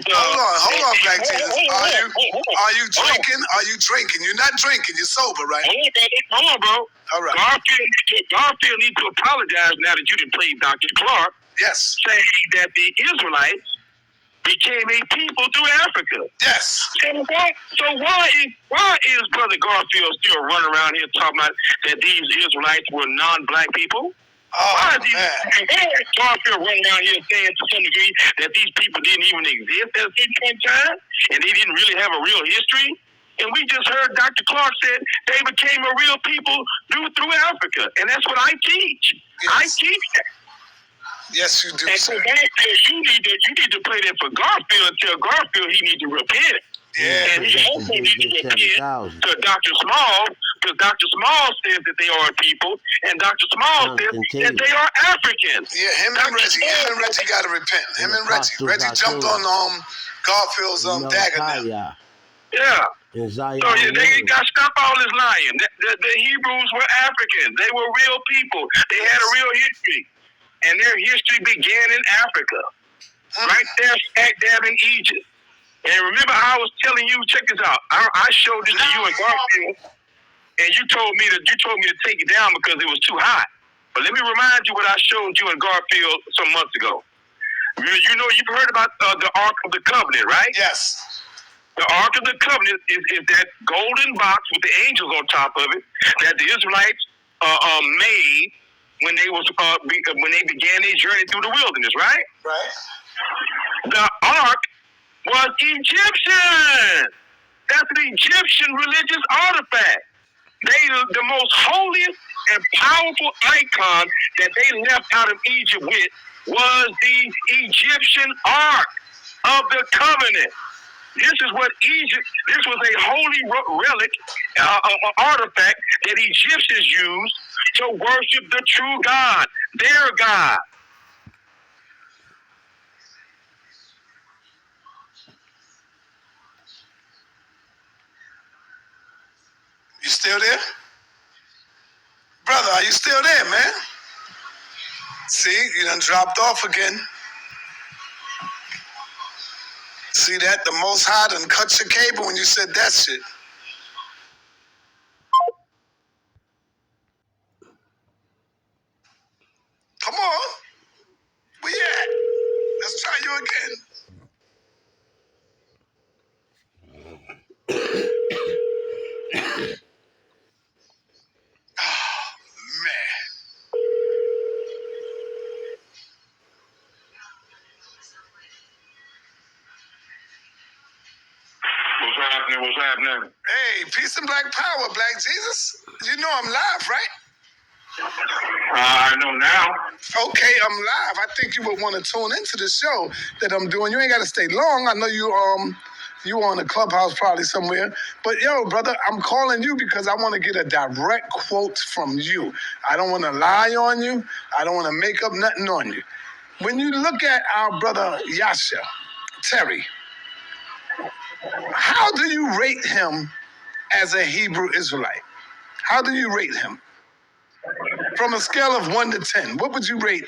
Hold on, Black Jesus. Are you drinking? Are you drinking? You're not drinking. You're sober, right? Hold on, bro. All right. Garfield needs to apologize now that you didn't play Dr. Clark. Yes. Saying that the Israelites became a people through Africa. Yes. So why is Brother Garfield still running around here talking about that these Israelites were non-black people? Why is Garfield running around here saying to some degree that these people didn't even exist at a certain point in time and they didn't really have a real history? And we just heard Dr. Clark said they became a real people through Africa, and that's what I teach. Yes. I teach that. Yes, you do. And so you need to play that for Garfield and tell Garfield he needs to repent. Yeah. And he also needs to repent to Dr. Small, because Dr. Small says that they are a people, and Dr. Small says that they are Africans. Yeah, him and Reggie got to repent. Him and Reggie. Reggie jumped on Garfield's dagger now. Yeah. So they got to stop all this lying. The Hebrews were Africans. They were real people. They had a real history. And their history began in Africa. Right there, smack dab in Egypt. And remember, I was telling you, check this out. I showed this to you and Garfield, and you told me to take it down because it was too hot. But let me remind you what I showed you and Garfield some months ago. You know, you've heard about the Ark of the Covenant, right? Yes. The Ark of the Covenant is that golden box with the angels on top of it that the Israelites made when they began their journey through the wilderness, right? Right. The Ark was Egyptian. That's an Egyptian religious artifact. The most holiest and powerful icon that they left out of Egypt with was the Egyptian Ark of the Covenant. This was a holy relic, artifact that Egyptians used to worship the true God, their God. You still there? Brother, are you still there, man? See, you done dropped off again. See that? The Most High done cut your cable when you said that shit. Come on. Where you at? Let's try you again. Oh, man. What's happening? Hey, peace and black power, Black Jesus. You know I'm live, right? I know now. Okay, I'm live. I think you would want to tune into the show that I'm doing. You ain't got to stay long. I know you on a clubhouse probably somewhere. But yo, brother, I'm calling you because I want to get a direct quote from you. I don't want to lie on you. I don't want to make up nothing on you. When you look at our brother Yasha, Terry, how do you rate him as a Hebrew Israelite? How do you rate him? From a scale of 1 to 10, what would you rate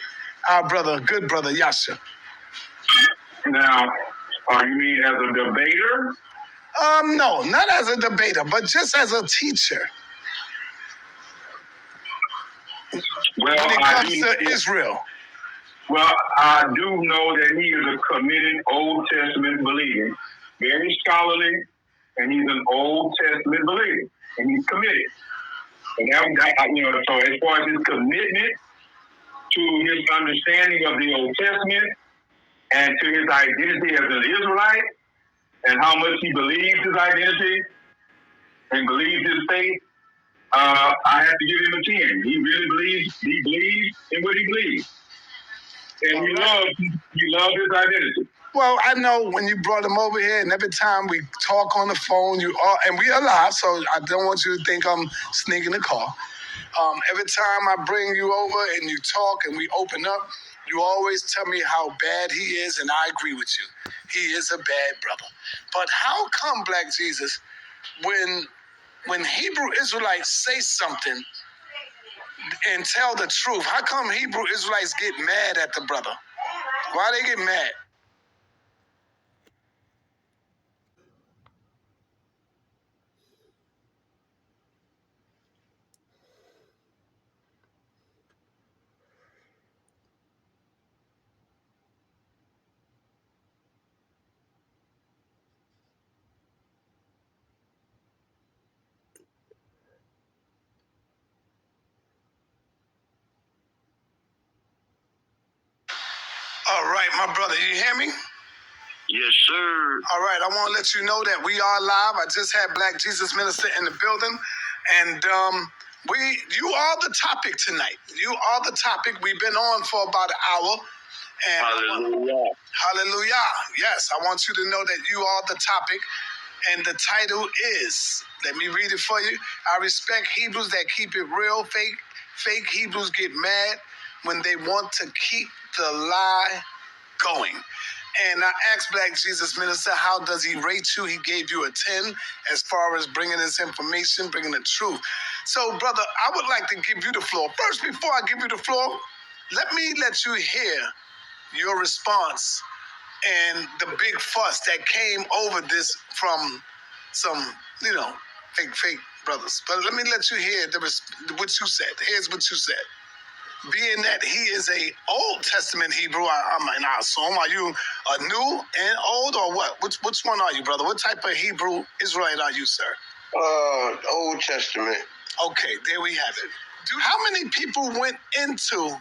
our good brother Yasha? Now, you mean as a debater? No, not as a debater, but just as a teacher. Well, when it comes to Israel. Well, I do know that he is a committed Old Testament believer, very scholarly, and he's an Old Testament believer, and he's committed. And so as far as his commitment to his understanding of the Old Testament and to his identity as an Israelite, and how much he believes his identity and believes his faith, I have to give him a 10. He really believes in what he believes. And he loves his identity. Well, I know when you brought him over here, and every time we talk on the phone, and we are live, so I don't want you to think I'm sneaking the call. Every time I bring you over and you talk and we open up, you always tell me how bad he is, and I agree with you. He is a bad brother. But how come, Black Jesus, when Hebrew Israelites say something and tell the truth, how come Hebrew Israelites get mad at the brother? Why they get mad? All right, my brother, you hear me? Yes, sir. All right, I want to let you know that we are live. I just had Black Jesus Minister in the building, and you are the topic tonight. You are the topic. We've been on for about an hour. And Hallelujah. Hallelujah. Yes, I want you to know that you are the topic, and the title is, let me read it for you. I respect Hebrews that keep it real. Fake Hebrews get mad when they want to keep the lie going. And I asked Black Jesus Minister, how does he rate you? He gave you a 10 as far as bringing this information, bringing the truth. So, brother, I would like to give you the floor. First, before I give you the floor, let you hear your response and the big fuss that came over this from some, fake brothers. But let me let you hear what you said. Here's what you said. being that he is a Old Testament Hebrew, I assume, are you a new and old or what? Which one are you, brother? What type of Hebrew Israelite are you, sir? Old Testament. Okay, there we have it. How many people went into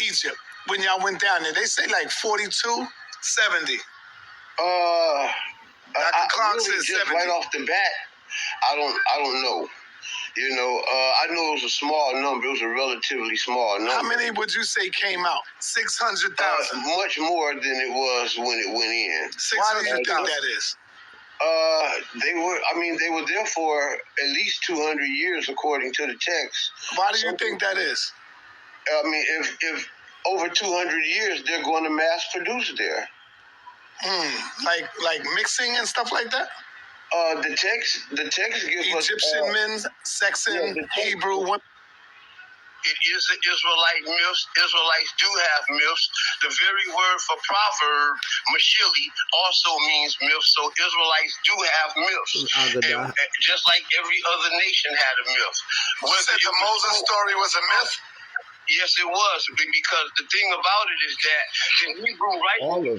Egypt when y'all went down there? They say like 42, 70. Dr. Clark really says just 70. right off the bat, I don't know. You know, I know it was a small number. It was a relatively small number. How many would you say came out? 600,000. Much more than it was when it went in. 600,000. Why do you think that is? They were there for at least 200 years, according to the text. Why do you think that is? I mean, if over 200 years, they're going to mass produce there. Like mixing and stuff like that? The text gives us Egyptian men, sexing, Hebrew women. It is an Israelite myth. Israelites do have myths. The very word for proverb, mashili, also means myth. So Israelites do have myths. And just like every other nation had a myth. You said the Moses story was a myth? Yes, it was, because the thing about it is that the Hebrew writing,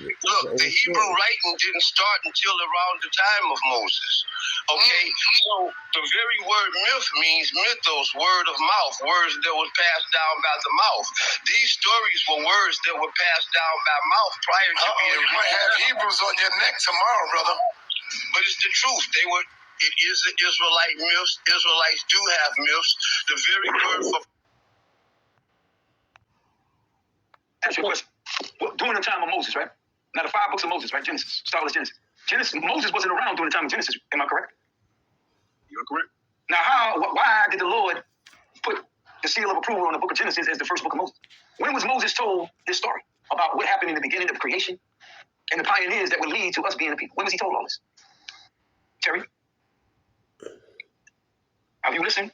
the Hebrew writing didn't start until around the time of Moses. Okay, so the very word myth means mythos, word of mouth, words that was passed down by the mouth. These stories were words that were passed down by mouth prior to being written. You might have Hebrews on your neck tomorrow, brother. But it's the truth. It is an Israelite myth. Israelites do have myths. The very word for Ask you a question. During the time of Moses, right? Now, the 5 books of Moses, right? Genesis. Start with Genesis. Moses wasn't around during the time of Genesis. Am I correct? You're correct. Now, why did the Lord put the seal of approval on the book of Genesis as the first book of Moses? When was Moses told this story about what happened in the beginning of creation and the pioneers that would lead to us being the people? When was he told all this? Terry? Have you listened?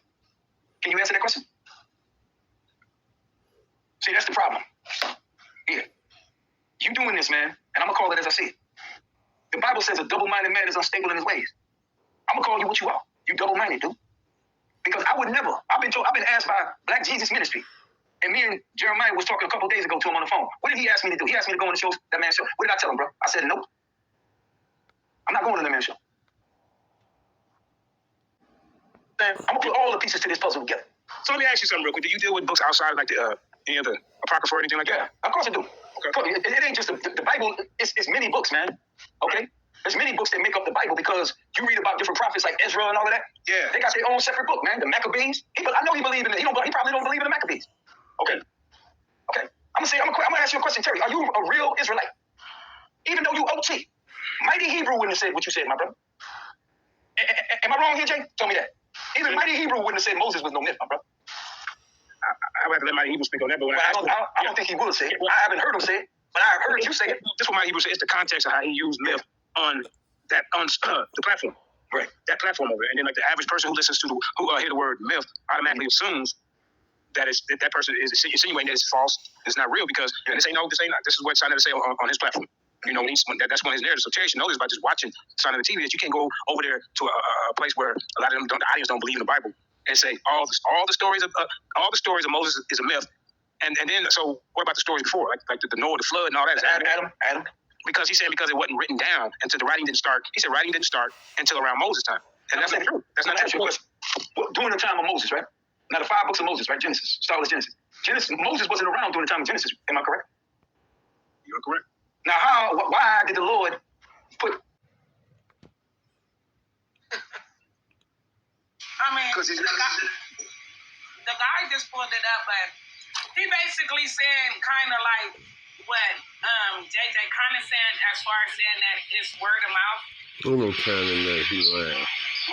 Can you answer that question? See, that's the problem. Here. You doing this, man, and I'm going to call it as I see it. The Bible says a double-minded man is unstable in his ways. I'm going to call you what you are. You double-minded, dude. Because I would never, I've been asked by Black Jesus Ministry, and me and Jeremiah was talking a couple of days ago to him on the phone. What did he ask me to do? He asked me to go on the show, that man's show. What did I tell him, bro? I said, nope. I'm not going to that man's show. I'm going to put all the pieces to this puzzle together. So let me ask you something real quick. Do you deal with books outside like any other Apocrypha or anything like that? Of course I do. Okay. It ain't just the Bible. It's many books, man. Okay? There's many books that make up the Bible because you read about different prophets like Ezra and all of that. Yeah. They got their own separate book, man. The Maccabees. I know he believe in it. He probably don't believe in the Maccabees. Okay. I'm gonna ask you a question, Terry. Are you a real Israelite? Even though you OT. Mighty Hebrew wouldn't have said what you said, my brother. Am I wrong here, Jay? Tell me that. Even Mighty Hebrew wouldn't have said Moses was no myth, my brother. I would have to let Mighty Hebrew speak on that, but I don't think he would say it. I haven't heard him say it, but I heard you say it. This is what Mighty Hebrew says. It's the context of how he used myth on the platform. Right. That platform over it. And then like the average person who listens to hear the word myth automatically assumes that person is insinuating that it's false, it's not real, because this ain't not. This is what Saneter say on his platform. You know, that's one of his narratives. So Terry should know this by just watching Saneter TV, that you can't go over there to a place where a lot of the audience don't believe in the Bible and say all the stories of Moses is a myth. And then, so what about the stories before, like the Noah, the flood, and all that? Adam. Because he said because it wasn't written down until the writing didn't start. He said writing didn't start until around Moses' time, and that's not true. That's not true. During the time of Moses, right? Now the 5 books of Moses, right? Genesis. Start with Genesis. Moses wasn't around during the time of Genesis. Am I correct? You're correct. Now, why did the Lord put? I mean, the guy just pulled it up, but he basically saying kind of like what JJ kind of said, as far as saying that it's word of mouth.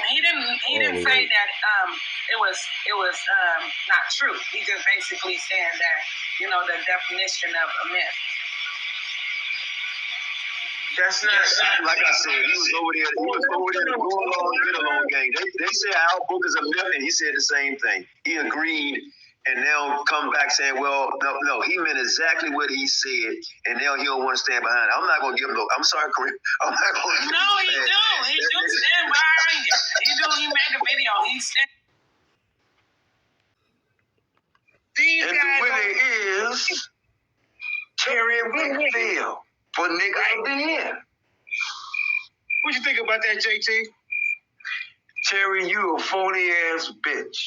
He didn't say that it was not true. He just basically saying that, the definition of a myth. That's not like I said. He was over there to go along, get along game. They said our book is a myth, and he said the same thing. He agreed, and now come back saying, well, no, he meant exactly what he said, and now he don't want to stand behind it. I'm not gonna give him no. I'm sorry, Kareem. I'm not gonna give him no. He do stand behind it. He made a video. He stand. And the winner is Terry Whitfield for nigga ain't been here. What you think about that, JT? Terry, you a phony ass bitch.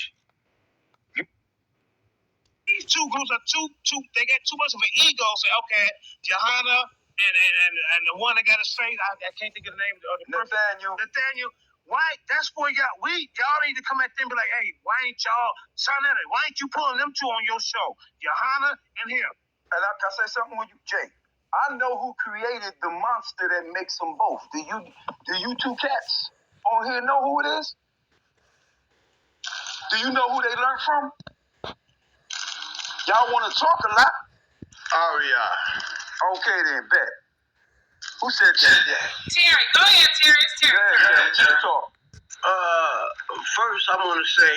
These two groups are too. They got too much of an ego. Say, okay, Johanna and the one that got his face. I can't think of the name of the person. Nathaniel. Why? That's where y'all need to come at them and be like, hey, why ain't y'all Saneter? Why ain't you pulling them two on your show, Johanna and him? And I can say something with you, Jay. I know who created the monster that makes them both. Do you two cats on here know who it is? Do you know who they learned from? Y'all want to talk a lot? Oh, yeah. Okay, then, bet. Who said that? Terry, go ahead, Terry. It's Terry. Yeah, talk. First, I want to say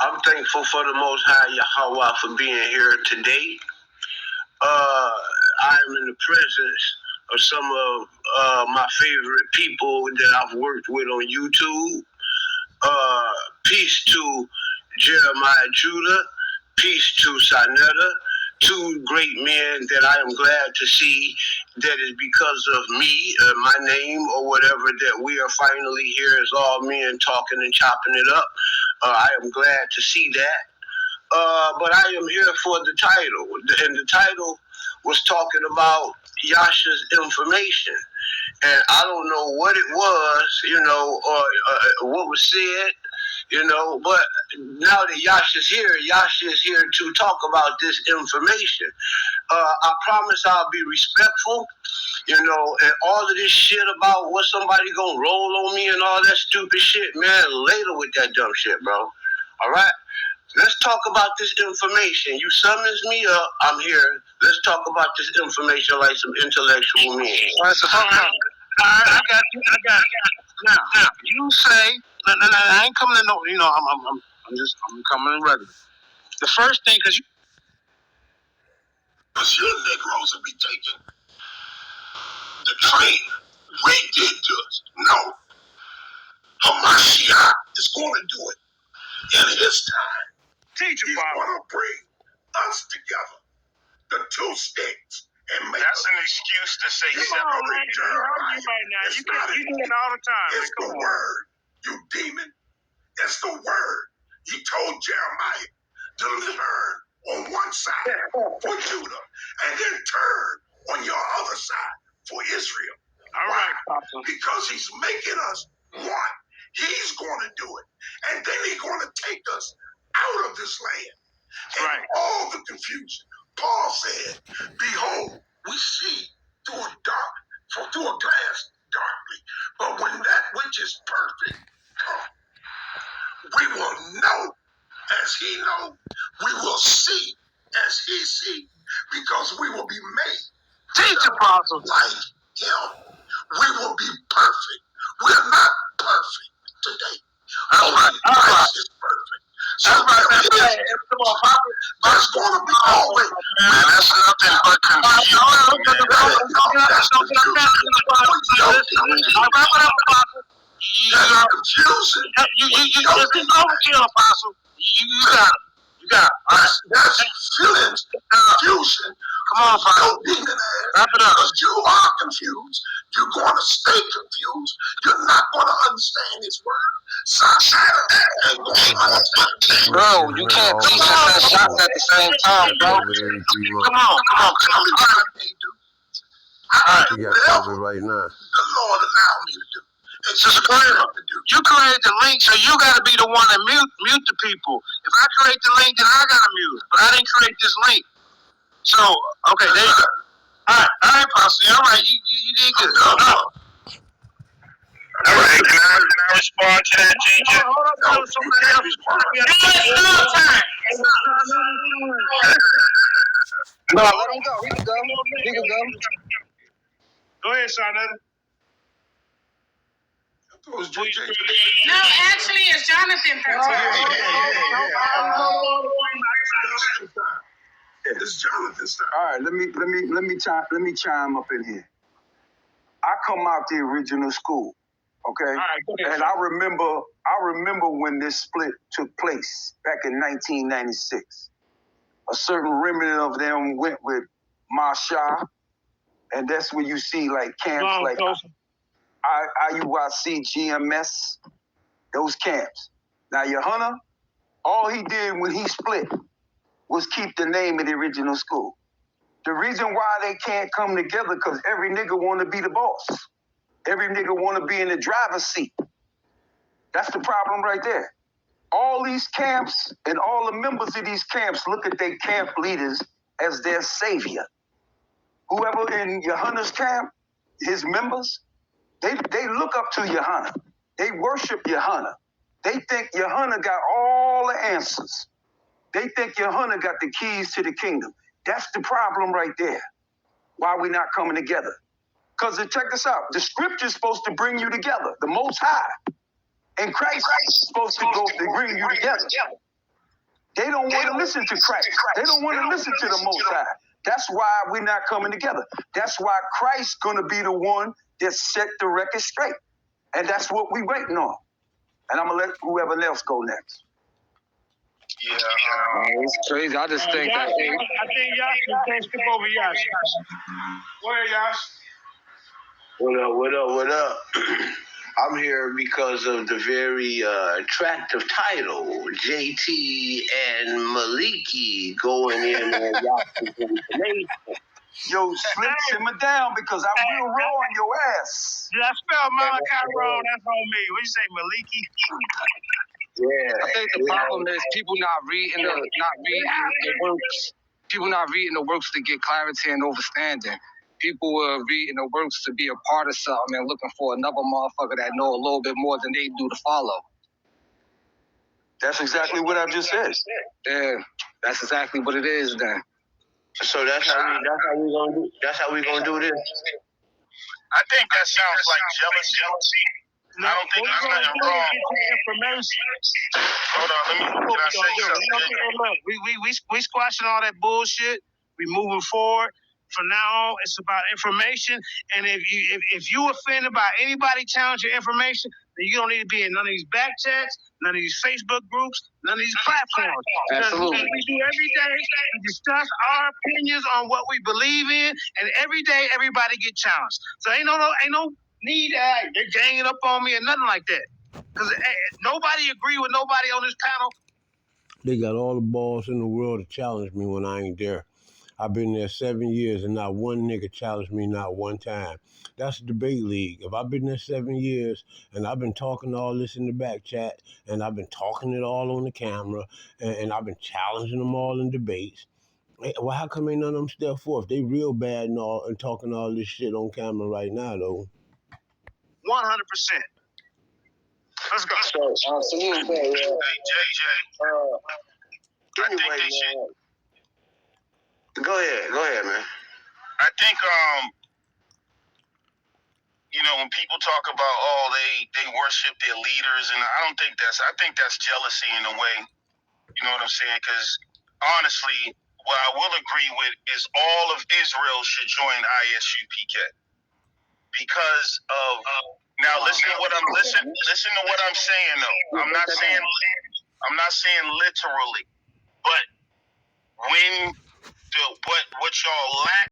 I'm thankful for the Most High Yahweh for being here today. I'm in the presence of some of my favorite people that I've worked with on YouTube. Peace to Jeremiah Judah. Peace to Saneter. Two great men that I am glad to see that is because of me, my name, or whatever, that we are finally here as all men talking and chopping it up. I am glad to see that. But I am here for the title, and the title was talking about Yasha's information. And I don't know what it was, or what was said, but now that Yasha's here, Yasha is here to talk about this information. I promise I'll be respectful, and all of this shit about what somebody gonna roll on me and all that stupid shit, man, later with that dumb shit, bro. All right? Let's talk about this information. You summons me up, I'm here. Let's talk about this information like some intellectual men. All right, so I got you. Now, you say, I ain't coming in no, I'm coming in regular. The first thing, because you Negroes will be taking the train. We did this. No. Hamashiach is going to do it in his time. He's going to bring us together, the two sticks, and make that's an excuse to say separate. You do it all the time. It's the word, you demon. It's the word. He told Jeremiah to turn on one side for Judah and then turn on your other side for Israel. All right, Papa. Because he's making us one. He's going to do it. And then he's going to take us out of this land. And all the confusion. Paul said, behold, we see through a glass darkly. But when that which is perfect comes, we will know as he knows. We will see as he sees, because we will be made like him. We will be perfect. We're not perfect today. Christ is perfect. So there's going to be always. Man, that's nothing but confusion. That's You got it. That's feelings, confusion. Come on, Father. Wrap it up. Because you are confused. You're going to stay confused. You're not going to understand his word. Bro, you can't teach us and shop at the same time, bro. Come on. You got COVID right now. The Lord allowed me to do. Sister Claire, you create the link, so you got to be the one that mute the people. If I create the link, then I got to mute. But I didn't create this link. So, okay, there you go. All right, Pastor. All right, you did good. All right, can I respond to that, JJ? Hold on, somebody else is It's no time. No, let him go. He can go. Go ahead, Saneter. It was JJ. No, actually, it's Jonathan. It's Jonathan's time. All right, let me chime up in here. I come out the original school, okay? All right, go ahead, and I remember when this split took place back in 1996. a certain remnant of them went with Masha, and that's where you see like camps like IUIC, GMS, those camps. Now Yohana, all he did when he split was keep the name of the original school. The reason why they can't come together because every nigga want to be the boss. Every nigga want to be in the driver's seat. That's the problem right there. All these camps and all the members of these camps look at their camp leaders as their savior. Whoever in Yohana's camp, his members, they look up to Yohana. They worship Yohana. They think Yohana got all the answers. They think Yohana got the keys to the kingdom. That's the problem right there. Why we not coming together? Because check this out. The scripture's supposed to bring you together. The Most High. And Christ is supposed to go to bring you together. They don't want to listen to Christ. They don't want to listen to the Most High. That's why we're not coming together. That's why Christ's going to be the one that set the record straight. And that's what we're waiting on. And I'm going to let whoever else go next. Yeah. It's crazy. I just think that. I think Yasha can't skip over Yasha. Where Yasha? What up? I'm here because of the very attractive title, JT and Maliki going in on Yasha's information. Yo, simmer down because I will roll on your ass. Did I spell Malachi wrong? That's on me. What you say, Maliki? Yeah. I think the problem is people not reading the works. People not reading the works to get clarity and understanding. People are reading the works to be a part of something and looking for another motherfucker that know a little bit more than they do to follow. That's exactly what I just said. Yeah, that's exactly what it is then. So that's how we gonna do this. I think that sounds like jealousy. I don't think there's nothing wrong. Hold on, can I say something? We squashing all that bullshit. We moving forward. From now on, it's about information. And if you offended by anybody challenging your information, then you don't need to be in none of these back chats, none of these Facebook groups, none of these platforms. Absolutely. Because we do every day, we discuss our opinions on what we believe in, and every day everybody get challenged. So ain't no need they're ganging up on me or nothing like that. Because nobody agree with nobody on this panel. They got all the balls in the world to challenge me when I ain't there. I've been there 7 years and not one nigga challenged me, not one time. That's a debate league. If I've been there 7 years and I've been talking all this in the back chat and I've been talking it all on the camera and I've been challenging them all in debates, well, how come ain't none of them step forth? They real bad and talking all this shit on camera right now, though. 100%. Let's go. Absolutely. Hey, JJ. I think they should. Go ahead, man. I think when people talk about they worship their leaders, and I think that's jealousy in a way. You know what I'm saying? Because honestly, what I will agree with is all of Israel should join ISUPK because of. Now listen to what I'm saying though. I'm not saying literally, but when what y'all lack